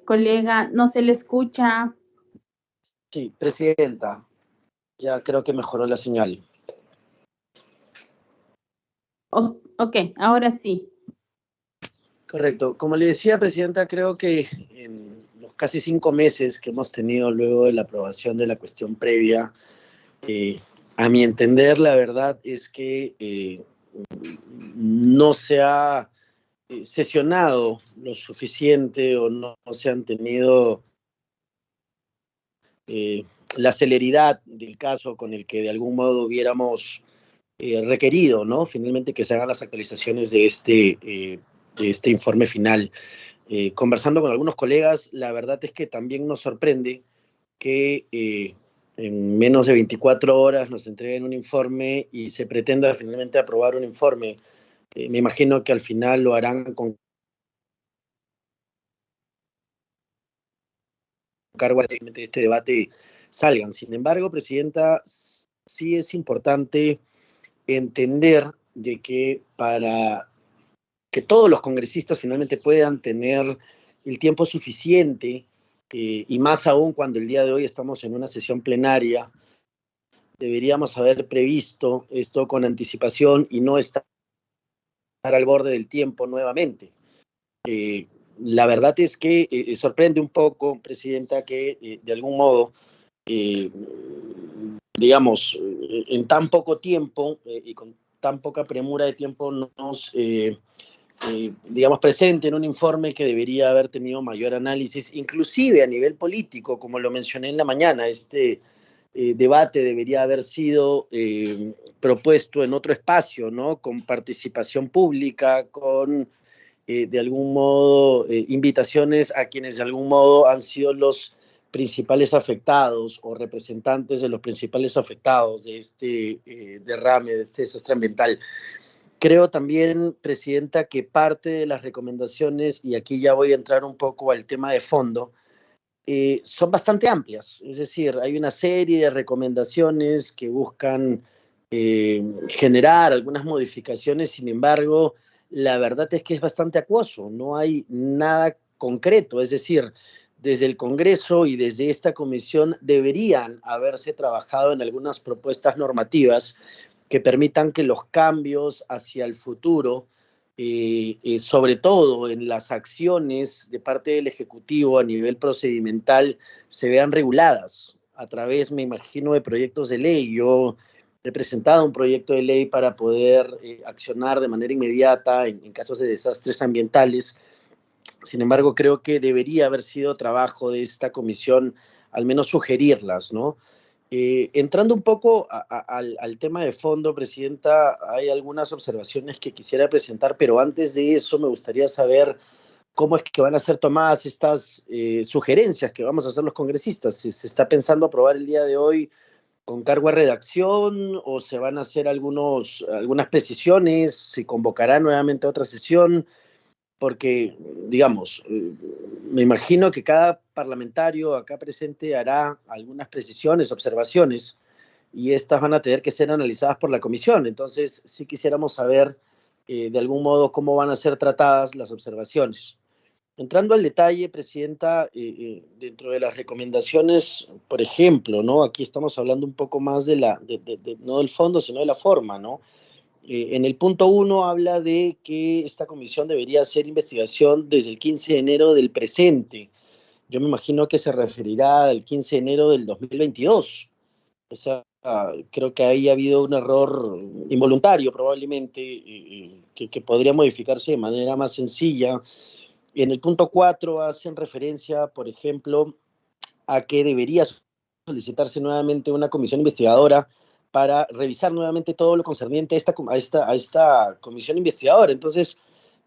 Colega, no se le escucha. Sí, Presidenta, ya creo que mejoró la señal. Ok, ahora sí. Correcto. Como le decía, Presidenta, creo que en los casi 5 meses que hemos tenido luego de la aprobación de la cuestión previa, a mi entender, la verdad es que no se ha sesionado lo suficiente o no se han tenido la celeridad del caso con el que de algún modo hubiéramos requerido, ¿no? Finalmente que se hagan las actualizaciones de este informe final. Conversando con algunos colegas, la verdad es que también nos sorprende que en menos de 24 horas nos entreguen un informe y se pretenda finalmente aprobar un informe. Me imagino que al final lo harán con cargo de este debate salgan. Sin embargo, Presidenta, sí es importante entender de que para que todos los congresistas finalmente puedan tener el tiempo suficiente, y más aún cuando el día de hoy estamos en una sesión plenaria, deberíamos haber previsto esto con anticipación y no estar al borde del tiempo nuevamente. La verdad es que sorprende un poco, Presidenta, que de algún modo, digamos, en tan poco tiempo y con tan poca premura de tiempo nos, digamos, presenten un informe que debería haber tenido mayor análisis, inclusive a nivel político, como lo mencioné en la mañana. Este debate debería haber sido propuesto en otro espacio, ¿no? Con participación pública, con de algún modo invitaciones a quienes de algún modo han sido los principales afectados o representantes de los principales afectados de este derrame, de este desastre ambiental. Creo también, Presidenta, que parte de las recomendaciones, y aquí ya voy a entrar un poco al tema de fondo, son bastante amplias. Es decir, hay una serie de recomendaciones que buscan generar algunas modificaciones, sin embargo, la verdad es que es bastante acuoso, no hay nada concreto, es decir, desde el Congreso y desde esta comisión deberían haberse trabajado en algunas propuestas normativas que permitan que los cambios hacia el futuro, sobre todo en las acciones de parte del Ejecutivo a nivel procedimental, se vean reguladas a través, me imagino, de proyectos de ley. Yo he presentado un proyecto de ley para poder accionar de manera inmediata en casos de desastres ambientales. Sin embargo, creo que debería haber sido trabajo de esta comisión al menos sugerirlas, ¿no? Entrando un poco al tema de fondo, Presidenta, hay algunas observaciones que quisiera presentar, pero antes de eso me gustaría saber cómo es que van a ser tomadas estas sugerencias que vamos a hacer los congresistas. ¿Se está pensando aprobar el día de hoy con cargo a redacción o se van a hacer algunas precisiones? ¿Se convocará nuevamente a otra sesión? Porque, digamos, me imagino que cada parlamentario acá presente hará algunas precisiones, observaciones, y estas van a tener que ser analizadas por la comisión. Entonces, sí quisiéramos saber de algún modo cómo van a ser tratadas las observaciones. Entrando al detalle, Presidenta, dentro de las recomendaciones, por ejemplo, ¿no? Aquí estamos hablando un poco más no del fondo, sino de la forma, ¿no? En el punto 1 habla de que esta comisión debería hacer investigación desde el 15 de enero del presente. Yo me imagino que se referirá al 15 de enero del 2022. O sea, creo que ahí ha habido un error involuntario probablemente, que podría modificarse de manera más sencilla. En el punto 4 hacen referencia, por ejemplo, a que debería solicitarse nuevamente una comisión investigadora para revisar nuevamente todo lo concerniente a esta comisión investigadora. Entonces,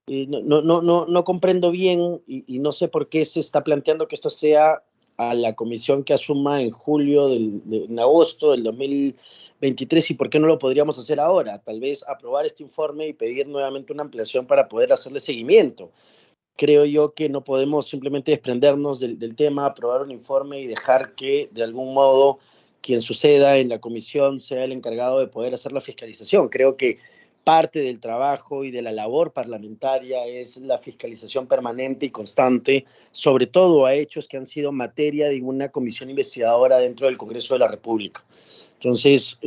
no comprendo bien y no sé por qué se está planteando que esto sea a la comisión que asuma en en agosto del 2023 y por qué no lo podríamos hacer ahora. Tal vez aprobar este informe y pedir nuevamente una ampliación para poder hacerle seguimiento. Creo yo que no podemos simplemente desprendernos del tema, aprobar un informe y dejar que de algún modo quien suceda en la comisión sea el encargado de poder hacer la fiscalización. Creo que parte del trabajo y de la labor parlamentaria es la fiscalización permanente y constante, sobre todo a hechos que han sido materia de una comisión investigadora dentro del Congreso de la República. Entonces,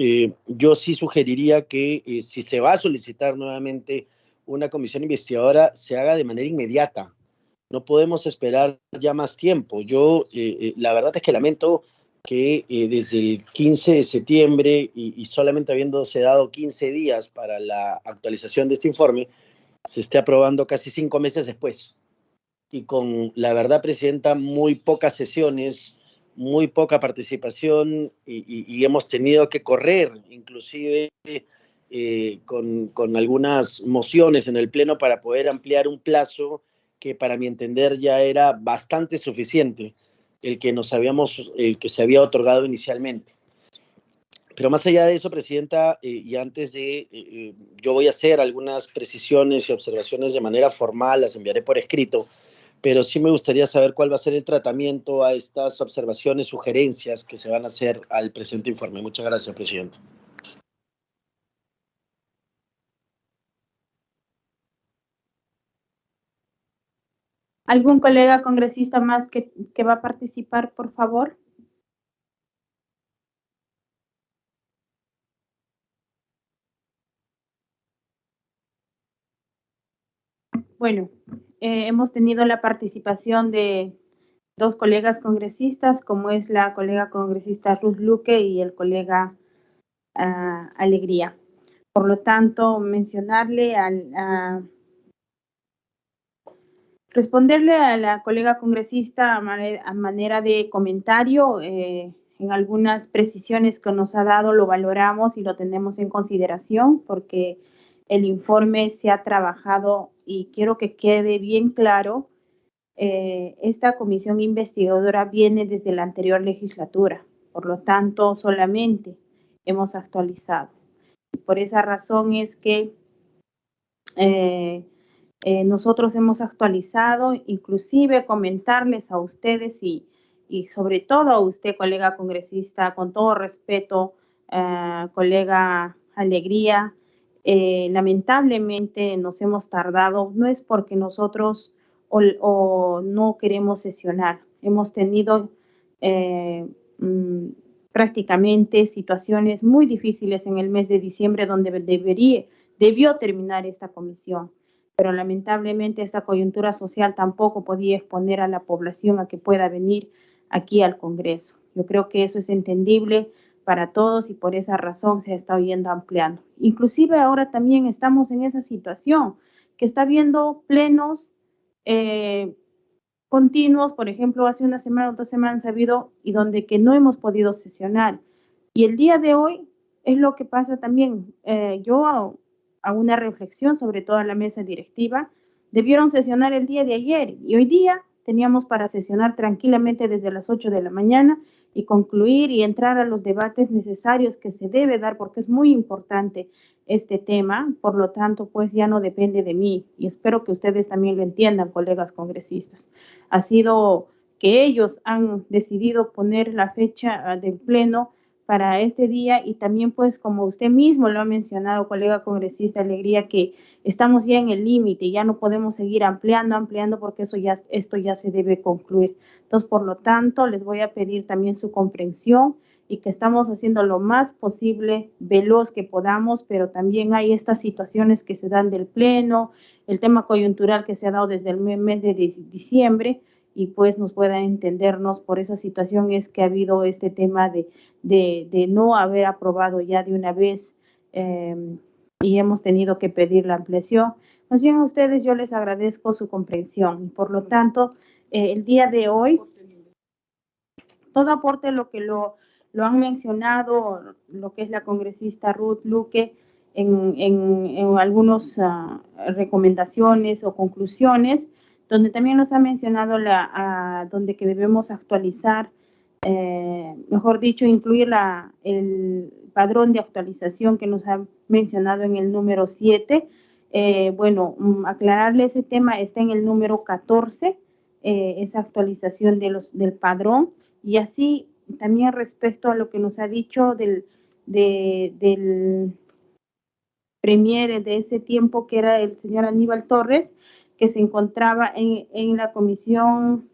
yo sí sugeriría que si se va a solicitar nuevamente una comisión investigadora, se haga de manera inmediata. No podemos esperar ya más tiempo. Yo, la verdad es que lamento que desde el 15 de septiembre y solamente habiéndose dado 15 días para la actualización de este informe, se esté aprobando casi 5 meses después. Y con, la verdad, Presidenta, muy pocas sesiones, muy poca participación y hemos tenido que correr, inclusive con algunas mociones en el Pleno para poder ampliar un plazo que para mi entender ya era bastante suficiente el que se había otorgado inicialmente. Pero más allá de eso, Presidenta, y antes de, yo voy a hacer algunas precisiones y observaciones de manera formal, las enviaré por escrito, pero sí me gustaría saber cuál va a ser el tratamiento a estas observaciones, sugerencias que se van a hacer al presente informe. Muchas gracias, Presidente. ¿Algún colega congresista más que va a participar, por favor? Bueno, hemos tenido la participación de 2 colegas congresistas, como es la colega congresista Ruth Luque y el colega Alegría. Por lo tanto, responderle a la colega congresista a manera de comentario, en algunas precisiones que nos ha dado lo valoramos y lo tenemos en consideración porque el informe se ha trabajado y quiero que quede bien claro esta comisión investigadora viene desde la anterior legislatura, por lo tanto solamente hemos actualizado. Por esa razón es que nosotros hemos actualizado, inclusive comentarles a ustedes y sobre todo a usted, colega congresista, con todo respeto, colega Alegría, lamentablemente nos hemos tardado, no es porque nosotros o no queremos sesionar, hemos tenido prácticamente situaciones muy difíciles en el mes de diciembre donde debió terminar esta comisión, pero lamentablemente esta coyuntura social tampoco podía exponer a la población a que pueda venir aquí al Congreso. Yo creo que eso es entendible para todos y por esa razón se ha estado yendo ampliando. Inclusive ahora también estamos en esa situación que está habiendo plenos continuos, por ejemplo, hace una semana o 2 semanas ha habido y donde que no hemos podido sesionar. Y el día de hoy es lo que pasa también. Yo hago una reflexión sobre toda la mesa directiva. Debieron sesionar el día de ayer y hoy día teníamos para sesionar tranquilamente desde las 8 de la mañana y concluir y entrar a los debates necesarios que se debe dar porque es muy importante este tema, por lo tanto, pues ya no depende de mí y espero que ustedes también lo entiendan, colegas congresistas. Ha sido que ellos han decidido poner la fecha del pleno para este día y también pues como usted mismo lo ha mencionado, colega congresista Alegría, que estamos ya en el límite, ya no podemos seguir ampliando porque esto ya se debe concluir. Entonces, por lo tanto, les voy a pedir también su comprensión y que estamos haciendo lo más posible veloz que podamos, pero también hay estas situaciones que se dan del pleno, el tema coyuntural que se ha dado desde el mes de diciembre y pues nos pueda entendernos por esa situación es que ha habido este tema de no haber aprobado ya de una vez y hemos tenido que pedir la ampliación. Más bien a ustedes yo les agradezco su comprensión y por lo tanto el día de hoy todo aporte lo que lo han mencionado, lo que es la congresista Ruth Luque, en algunas recomendaciones o conclusiones, donde también nos ha mencionado donde que debemos actualizar, mejor dicho, incluir el padrón de actualización que nos ha mencionado en el número 7. Bueno, aclararle ese tema está en el número 14, esa actualización del padrón, y así también respecto a lo que nos ha dicho del premier de ese tiempo, que era el señor Aníbal Torres, que se encontraba en la comisión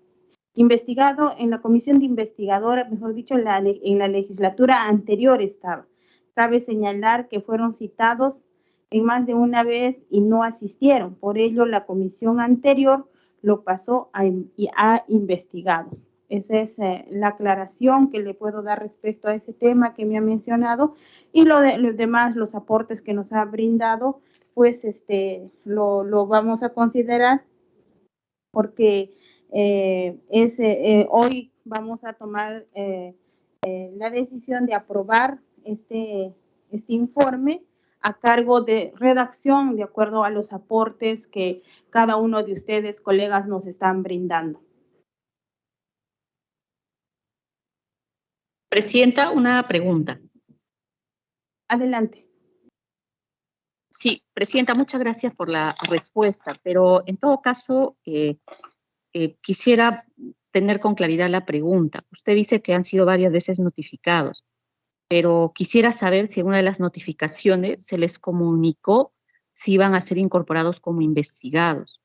en la comisión de investigadora, mejor dicho, en la legislatura anterior estaba. Cabe señalar que fueron citados en más de una vez y no asistieron. Por ello, la comisión anterior lo pasó a investigados. Esa es la aclaración que le puedo dar respecto a ese tema que me ha mencionado y los demás, los aportes que nos ha brindado, pues lo vamos a considerar porque hoy vamos a tomar la decisión de aprobar este informe a cargo de redacción de acuerdo a los aportes que cada uno de ustedes, colegas, nos están brindando. Presidenta, una pregunta. Adelante. Sí, Presidenta, muchas gracias por la respuesta, pero en todo caso quisiera tener con claridad la pregunta. Usted dice que han sido varias veces notificados, pero quisiera saber si en una de las notificaciones se les comunicó si iban a ser incorporados como investigados.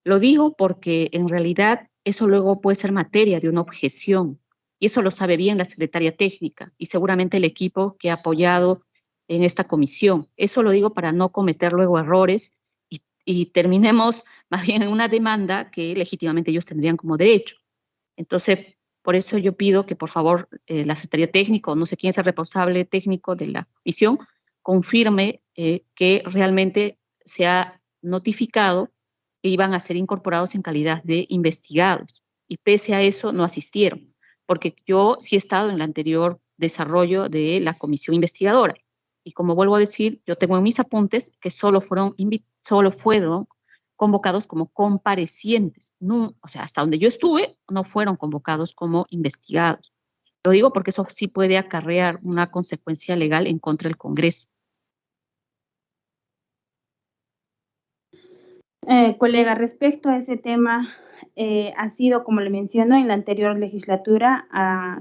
Lo digo porque en realidad eso luego puede ser materia de una objeción. Y eso lo sabe bien la secretaria técnica y seguramente el equipo que ha apoyado en esta comisión. Eso lo digo para no cometer luego errores y terminemos más bien en una demanda que legítimamente ellos tendrían como derecho. Entonces, por eso yo pido que por favor la secretaria técnica, o no sé quién es el responsable técnico de la comisión, confirme que realmente se ha notificado que iban a ser incorporados en calidad de investigados. Y pese a eso no asistieron, porque yo sí he estado en el anterior desarrollo de la comisión investigadora. Y como vuelvo a decir, yo tengo en mis apuntes que solo fueron convocados como comparecientes. No, o sea, hasta donde yo estuve, no fueron convocados como investigados. Lo digo porque eso sí puede acarrear una consecuencia legal en contra del Congreso. Colega, respecto a ese tema, ha sido, como le menciono, en la anterior legislatura,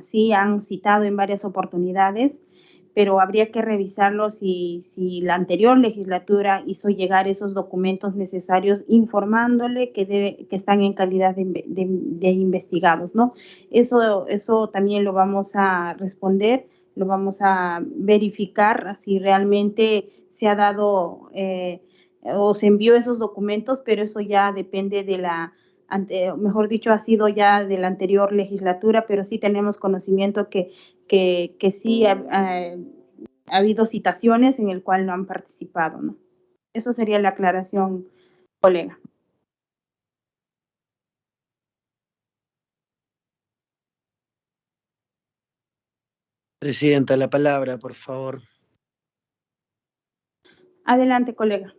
sí han citado en varias oportunidades, pero habría que revisarlo si la anterior legislatura hizo llegar esos documentos necesarios informándole que están en calidad de investigados, ¿no? Eso también lo vamos a responder, lo vamos a verificar si realmente se ha dado o se envió esos documentos, pero eso ya depende de mejor dicho, ha sido ya de la anterior legislatura, pero sí tenemos conocimiento que sí ha habido citaciones en el cual no han participado, ¿no? Eso sería la aclaración, colega. Presidenta, la palabra, por favor. Adelante, colega.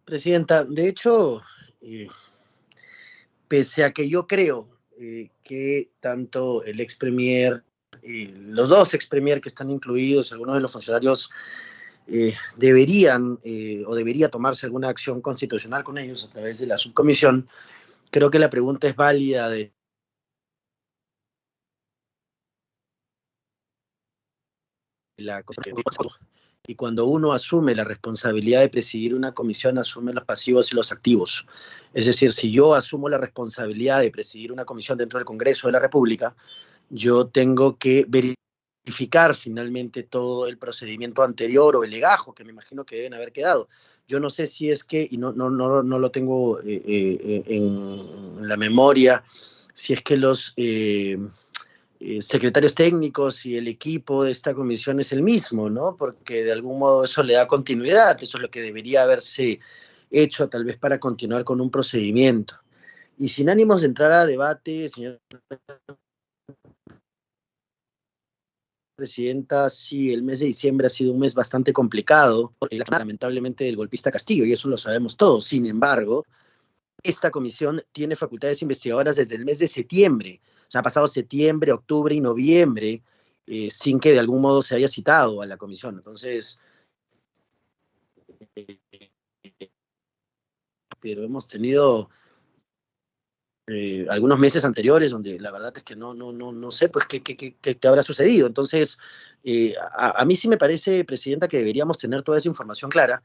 Presidenta, de hecho, pese a que yo creo que tanto el ex premier, los dos ex premier que están incluidos, algunos de los funcionarios deberían o debería tomarse alguna acción constitucional con ellos a través de la subcomisión, creo que la pregunta es válida de la Constitución. Y cuando uno asume la responsabilidad de presidir una comisión, asume los pasivos y los activos. Es decir, si yo asumo la responsabilidad de presidir una comisión dentro del Congreso de la República, yo tengo que verificar finalmente todo el procedimiento anterior o el legajo que me imagino que deben haber quedado. Yo no sé si es que, y no lo tengo en la memoria, si es que los secretarios técnicos y el equipo de esta comisión es el mismo, ¿no? Porque de algún modo eso le da continuidad, eso es lo que debería haberse hecho tal vez para continuar con un procedimiento. Y sin ánimos de entrar a debate, señora presidenta, sí, el mes de diciembre ha sido un mes bastante complicado, lamentablemente del golpista Castillo, y eso lo sabemos todos. Sin embargo, esta comisión tiene facultades investigadoras desde el mes de septiembre. O sea, ha pasado septiembre, octubre y noviembre sin que de algún modo se haya citado a la comisión. Entonces, pero hemos tenido algunos meses anteriores donde la verdad es que no sé pues qué habrá sucedido. Entonces, a mí sí me parece, presidenta, que deberíamos tener toda esa información clara.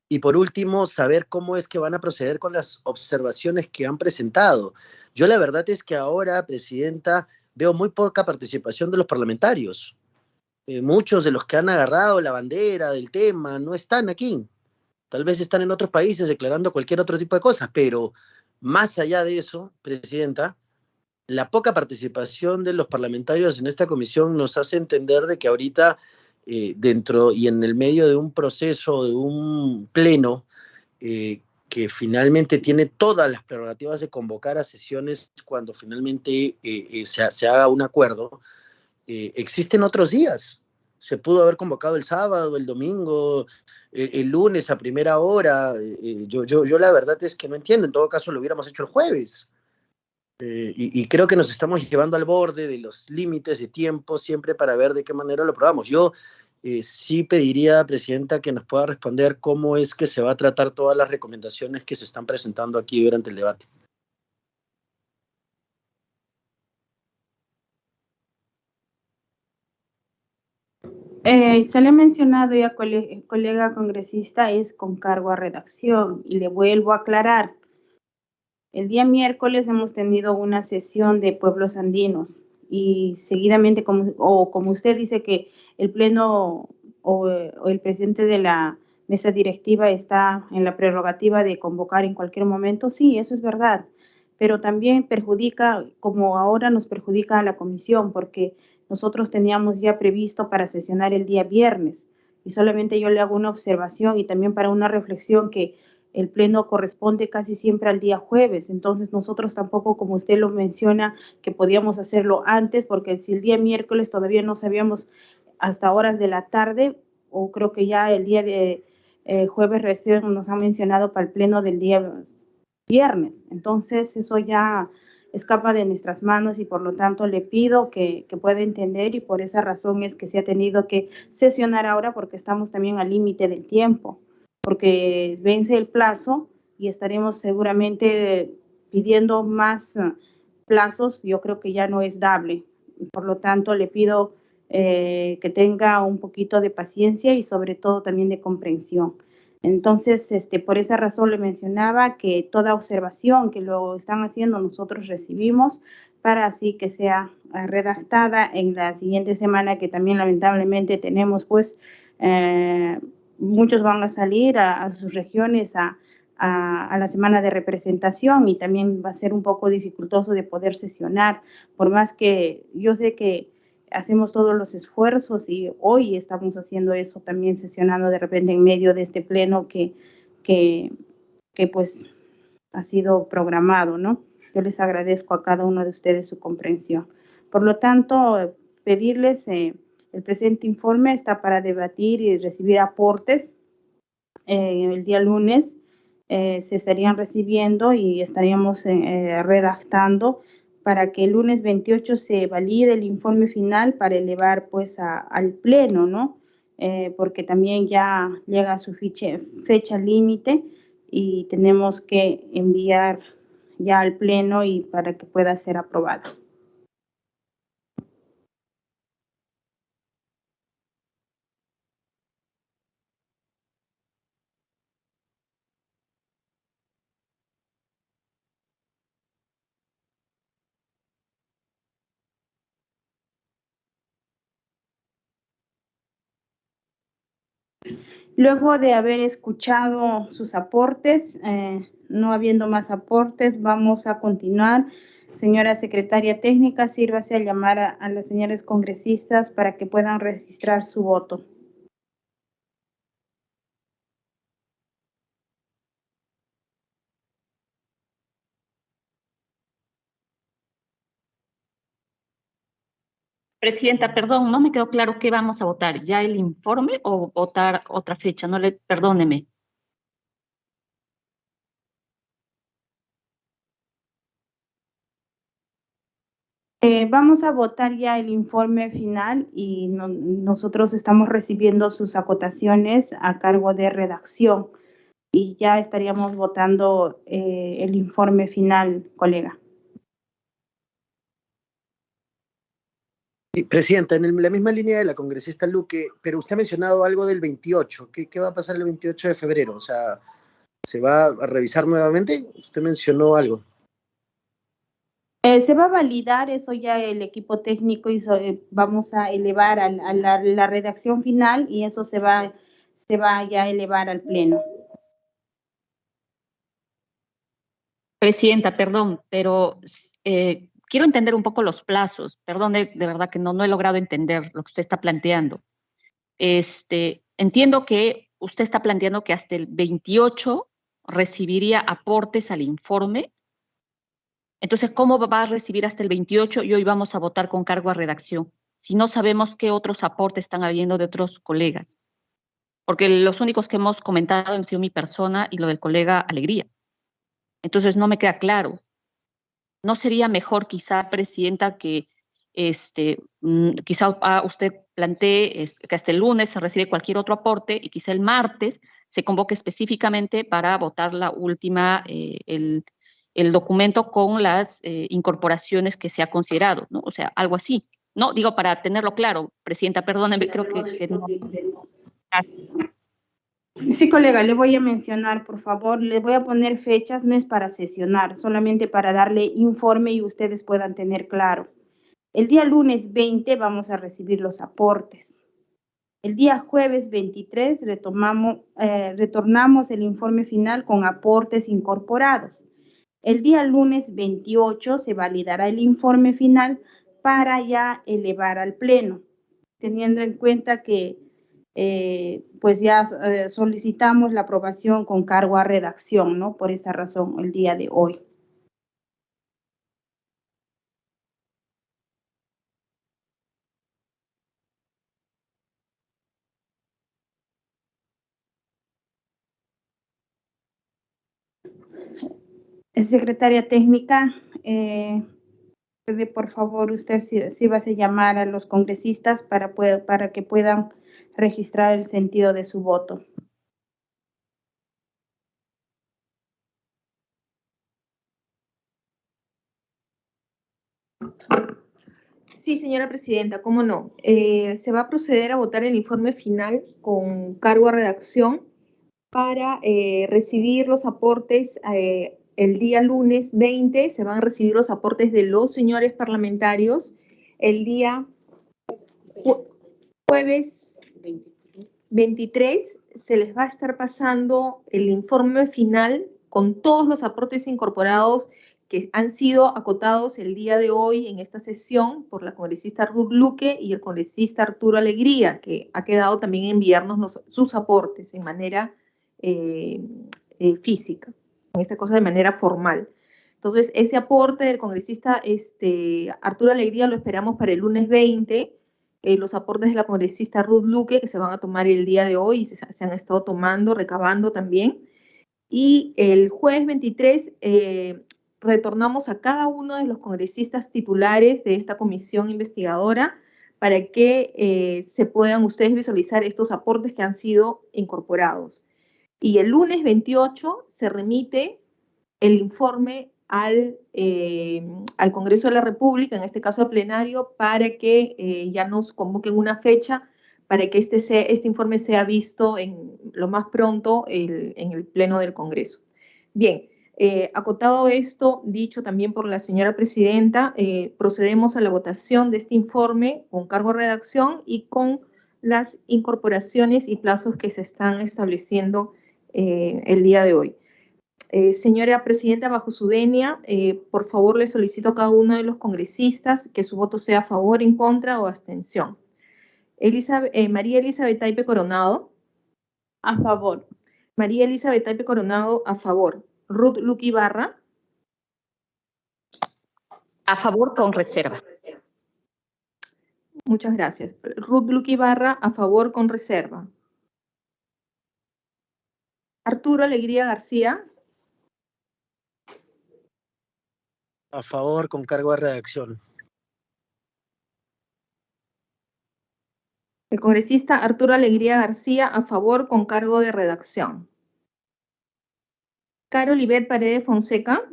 Y por último, saber cómo es que van a proceder con las observaciones que han presentado. Yo la verdad es que ahora, presidenta, veo muy poca participación de los parlamentarios. Muchos de los que han agarrado la bandera del tema no están aquí. Tal vez están en otros países declarando cualquier otro tipo de cosas, pero más allá de eso, presidenta, la poca participación de los parlamentarios en esta comisión nos hace entender de que ahorita dentro y en el medio de un proceso, de un pleno que finalmente tiene todas las prerrogativas de convocar a sesiones cuando finalmente se haga un acuerdo, existen otros días. Se pudo haber convocado el sábado, el domingo, el lunes a primera hora. Yo la verdad es que no entiendo. En todo caso, lo hubiéramos hecho el jueves. Y creo que nos estamos llevando al borde de los límites de tiempo siempre para ver de qué manera lo probamos. Yo sí pediría, presidenta, que nos pueda responder cómo es que se va a tratar todas las recomendaciones que se están presentando aquí durante el debate. Se le ha mencionado ya, colega congresista, es con cargo a redacción, y le vuelvo a aclarar. El día miércoles hemos tenido una sesión de pueblos andinos y seguidamente, como usted dice que el pleno o el presidente de la mesa directiva está en la prerrogativa de convocar en cualquier momento, sí, eso es verdad, pero también perjudica, como ahora nos perjudica a la comisión, porque nosotros teníamos ya previsto para sesionar el día viernes y solamente yo le hago una observación y también para una reflexión que el pleno corresponde casi siempre al día jueves, entonces nosotros tampoco, como usted lo menciona, que podíamos hacerlo antes, porque si el día miércoles todavía no sabíamos hasta horas de la tarde, o creo que ya el día jueves recién nos han mencionado para el pleno del día viernes. Entonces, eso ya escapa de nuestras manos y por lo tanto le pido que pueda entender y por esa razón es que se ha tenido que sesionar ahora porque estamos también al límite del tiempo, porque vence el plazo y estaremos seguramente pidiendo más plazos, yo creo que ya no es dable. Por lo tanto, le pido que tenga un poquito de paciencia y sobre todo también de comprensión. Entonces, por esa razón le mencionaba que toda observación que lo están haciendo nosotros recibimos para así que sea redactada en la siguiente semana, que también lamentablemente tenemos, pues, muchos van a salir a sus regiones a la semana de representación y también va a ser un poco dificultoso de poder sesionar, por más que yo sé que hacemos todos los esfuerzos y hoy estamos haciendo eso también, sesionando de repente en medio de este pleno que pues ha sido programado, ¿no? Yo les agradezco a cada uno de ustedes su comprensión. Por lo tanto, pedirles, el presente informe está para debatir y recibir aportes. El día lunes se estarían recibiendo y estaríamos redactando para que el lunes 28 se valide el informe final para elevar pues al pleno, ¿no? Porque también ya llega a su fecha límite y tenemos que enviar ya al pleno y para que pueda ser aprobado. Luego de haber escuchado sus aportes, no habiendo más aportes, vamos a continuar. Señora Secretaria Técnica, sírvase a llamar a las señores congresistas para que puedan registrar su voto. Presidenta, perdón, no me quedó claro qué vamos a votar, ¿ya el informe o votar otra fecha? No le, perdóneme. Vamos a votar ya el informe final y nosotros estamos recibiendo sus acotaciones a cargo de redacción y ya estaríamos votando el informe final, colega. Presidenta, la misma línea de la congresista Luque, pero usted ha mencionado algo del 28. ¿Qué va a pasar el 28 de febrero? O sea, ¿se va a revisar nuevamente? Usted mencionó algo. Se va a validar eso ya el equipo técnico y vamos a elevar a la redacción final y eso se va ya a elevar al pleno. Presidenta, perdón, pero quiero entender un poco los plazos. Perdón, de verdad que no he logrado entender lo que usted está planteando. Entiendo que usted está planteando que hasta el 28 recibiría aportes al informe. Entonces, ¿cómo va a recibir hasta el 28 y hoy vamos a votar con cargo a redacción? Si no sabemos qué otros aportes están habiendo de otros colegas. Porque los únicos que hemos comentado han sido mi persona y lo del colega Alegría. Entonces, no me queda claro. ¿No sería mejor quizá, Presidenta, que quizá usted plantee que hasta el lunes se recibe cualquier otro aporte y quizá el martes se convoque específicamente para votar la última, el documento con las incorporaciones que se ha considerado, ¿no? O sea, algo así. No, digo, para tenerlo claro, Presidenta, perdónenme, creo que no. Sí, colega, le voy a mencionar, por favor, le voy a poner fechas, no es para sesionar, solamente para darle informe y ustedes puedan tener claro. El día lunes 20 vamos a recibir los aportes. El día jueves 23 retornamos el informe final con aportes incorporados. El día lunes 28 se validará el informe final para ya elevar al pleno, teniendo en cuenta que pues ya solicitamos la aprobación con cargo a redacción, ¿no? Por esa razón, el día de hoy. Secretaria técnica, puede por favor usted si va a llamar a los congresistas para que puedan registrar el sentido de su voto. Sí, señora presidenta, cómo no. Se va a proceder a votar el informe final con cargo a redacción para recibir los aportes el día lunes 20. Se van a recibir los aportes de los señores parlamentarios. El día jueves 23 se les va a estar pasando el informe final con todos los aportes incorporados que han sido acotados el día de hoy en esta sesión por la congresista Ruth Luque y el congresista Arturo Alegría, que ha quedado también enviarnos sus aportes en manera física, en esta cosa de manera formal. Entonces, ese aporte del congresista Arturo Alegría lo esperamos para el lunes 20, los aportes de la congresista Ruth Luque, que se van a tomar el día de hoy y se han estado tomando, recabando también. Y el jueves 23 retornamos a cada uno de los congresistas titulares de esta comisión investigadora para que se puedan ustedes visualizar estos aportes que han sido incorporados. Y el lunes 28 se remite el informe al Congreso de la República, en este caso al plenario, para que ya nos convoquen una fecha para que este informe sea visto lo más pronto en el Pleno del Congreso. Bien, acotado esto, dicho también por la señora presidenta, procedemos a la votación de este informe con cargo a redacción y con las incorporaciones y plazos que se están estableciendo el día de hoy. Señora presidenta, bajo su venia, por favor le solicito a cada uno de los congresistas que su voto sea a favor, en contra o abstención. María Elizabeth Taipe Coronado. A favor. María Elizabeth Taipe Coronado, a favor. Ruth Luque Ibarra. A favor con reserva. Muchas gracias. Ruth Luque Ibarra, a favor con reserva. Arturo Alegría García. A favor, con cargo a redacción. El congresista Arturo Alegría García, a favor con cargo de redacción. Carol Ivette Paredes Fonseca.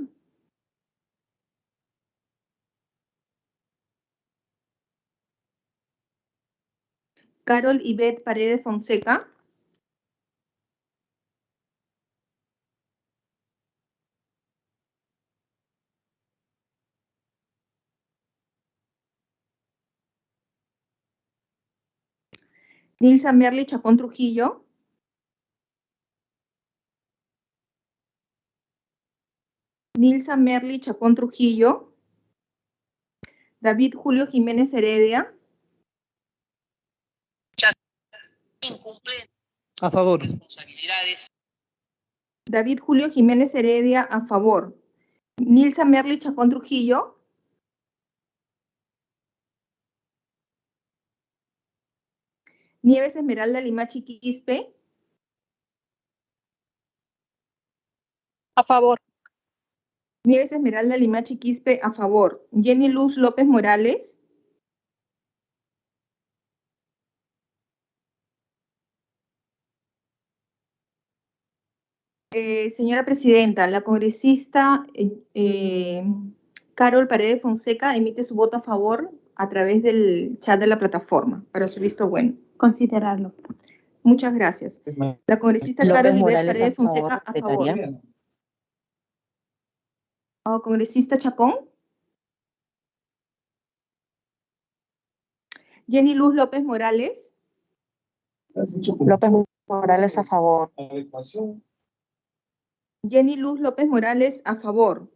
Carol Ivette Paredes Fonseca. Nilsa Merli Chacón Trujillo. Nilsa Merli Chacón Trujillo. David Julio Jiménez Heredia. A favor. David Julio Jiménez Heredia, a favor. Nilsa Merli Chacón Trujillo. Nieves Esmeralda Limachi Quispe. A favor. Nieves Esmeralda Limachi Quispe, a favor. Jenny Luz López Morales. Señora presidenta, la congresista Carol Paredes Fonseca emite su voto a favor a través del chat de la plataforma, para su visto bueno. Considerarlo. Muchas gracias. La congresista Carol Ivette Paredes Fonseca, a favor. Congresista Chacón. Jenny Luz López Morales. López Morales, a favor. Jenny Luz López Morales, a favor.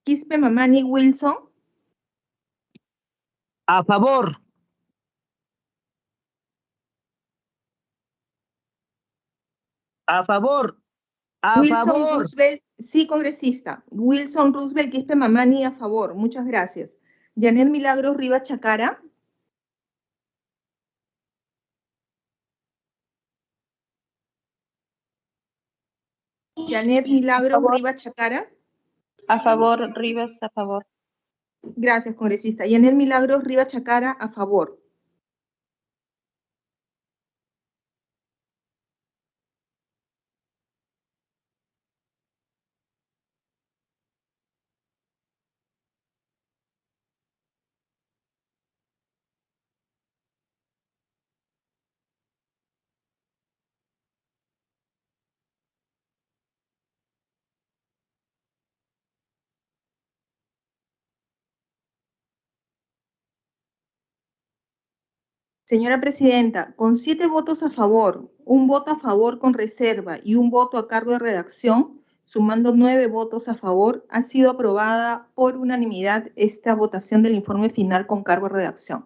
Quispe Mamani Wilson. A favor. A favor. A Wilson favor. Roosevelt, sí, congresista. Wilson Roosevelt Quispe Mamani, a favor. Muchas gracias. Janet Milagros Rivas Chacara. Janet Milagros Rivas Chacara. A favor, Rivas, a favor. Gracias, congresista. Janet Milagros Rivas Chacara, a favor. Señora Presidenta, con 7 votos a favor, un voto a favor con reserva y un voto a cargo de redacción, sumando 9 votos a favor, ha sido aprobada por unanimidad esta votación del informe final con cargo de redacción.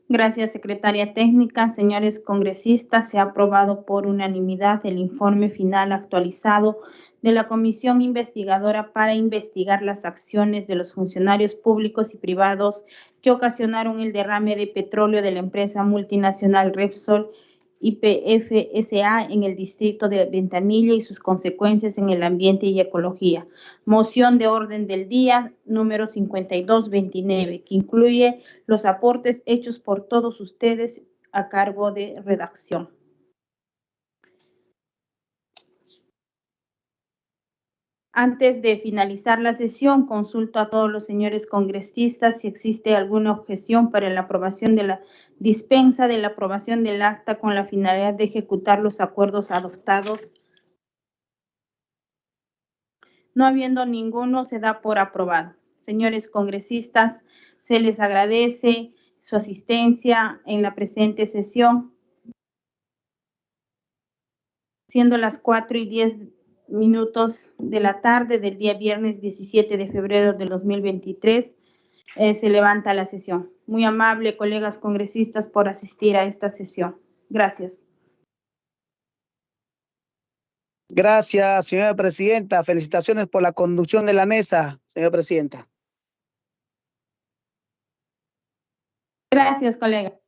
Gracias, secretaria técnica. Señores congresistas, se ha aprobado por unanimidad el informe final actualizado de la Comisión Investigadora para investigar las acciones de los funcionarios públicos y privados que ocasionaron el derrame de petróleo de la empresa multinacional Repsol YPF S.A. en el distrito de Ventanilla y sus consecuencias en el ambiente y ecología. Moción de orden del día número 5229, que incluye los aportes hechos por todos ustedes a cargo de redacción. Antes de finalizar la sesión, consulto a todos los señores congresistas si existe alguna objeción para la aprobación de la dispensa de la aprobación del acta con la finalidad de ejecutar los acuerdos adoptados. No habiendo ninguno, se da por aprobado. Señores congresistas, se les agradece su asistencia en la presente sesión. Siendo las 4:10 de la tarde del día viernes 17 de febrero del 2023, se levanta la sesión. Muy amable, colegas congresistas, por asistir a esta sesión. Gracias. Gracias, señora presidenta. Felicitaciones por la conducción de la mesa, señora presidenta. Gracias, colega.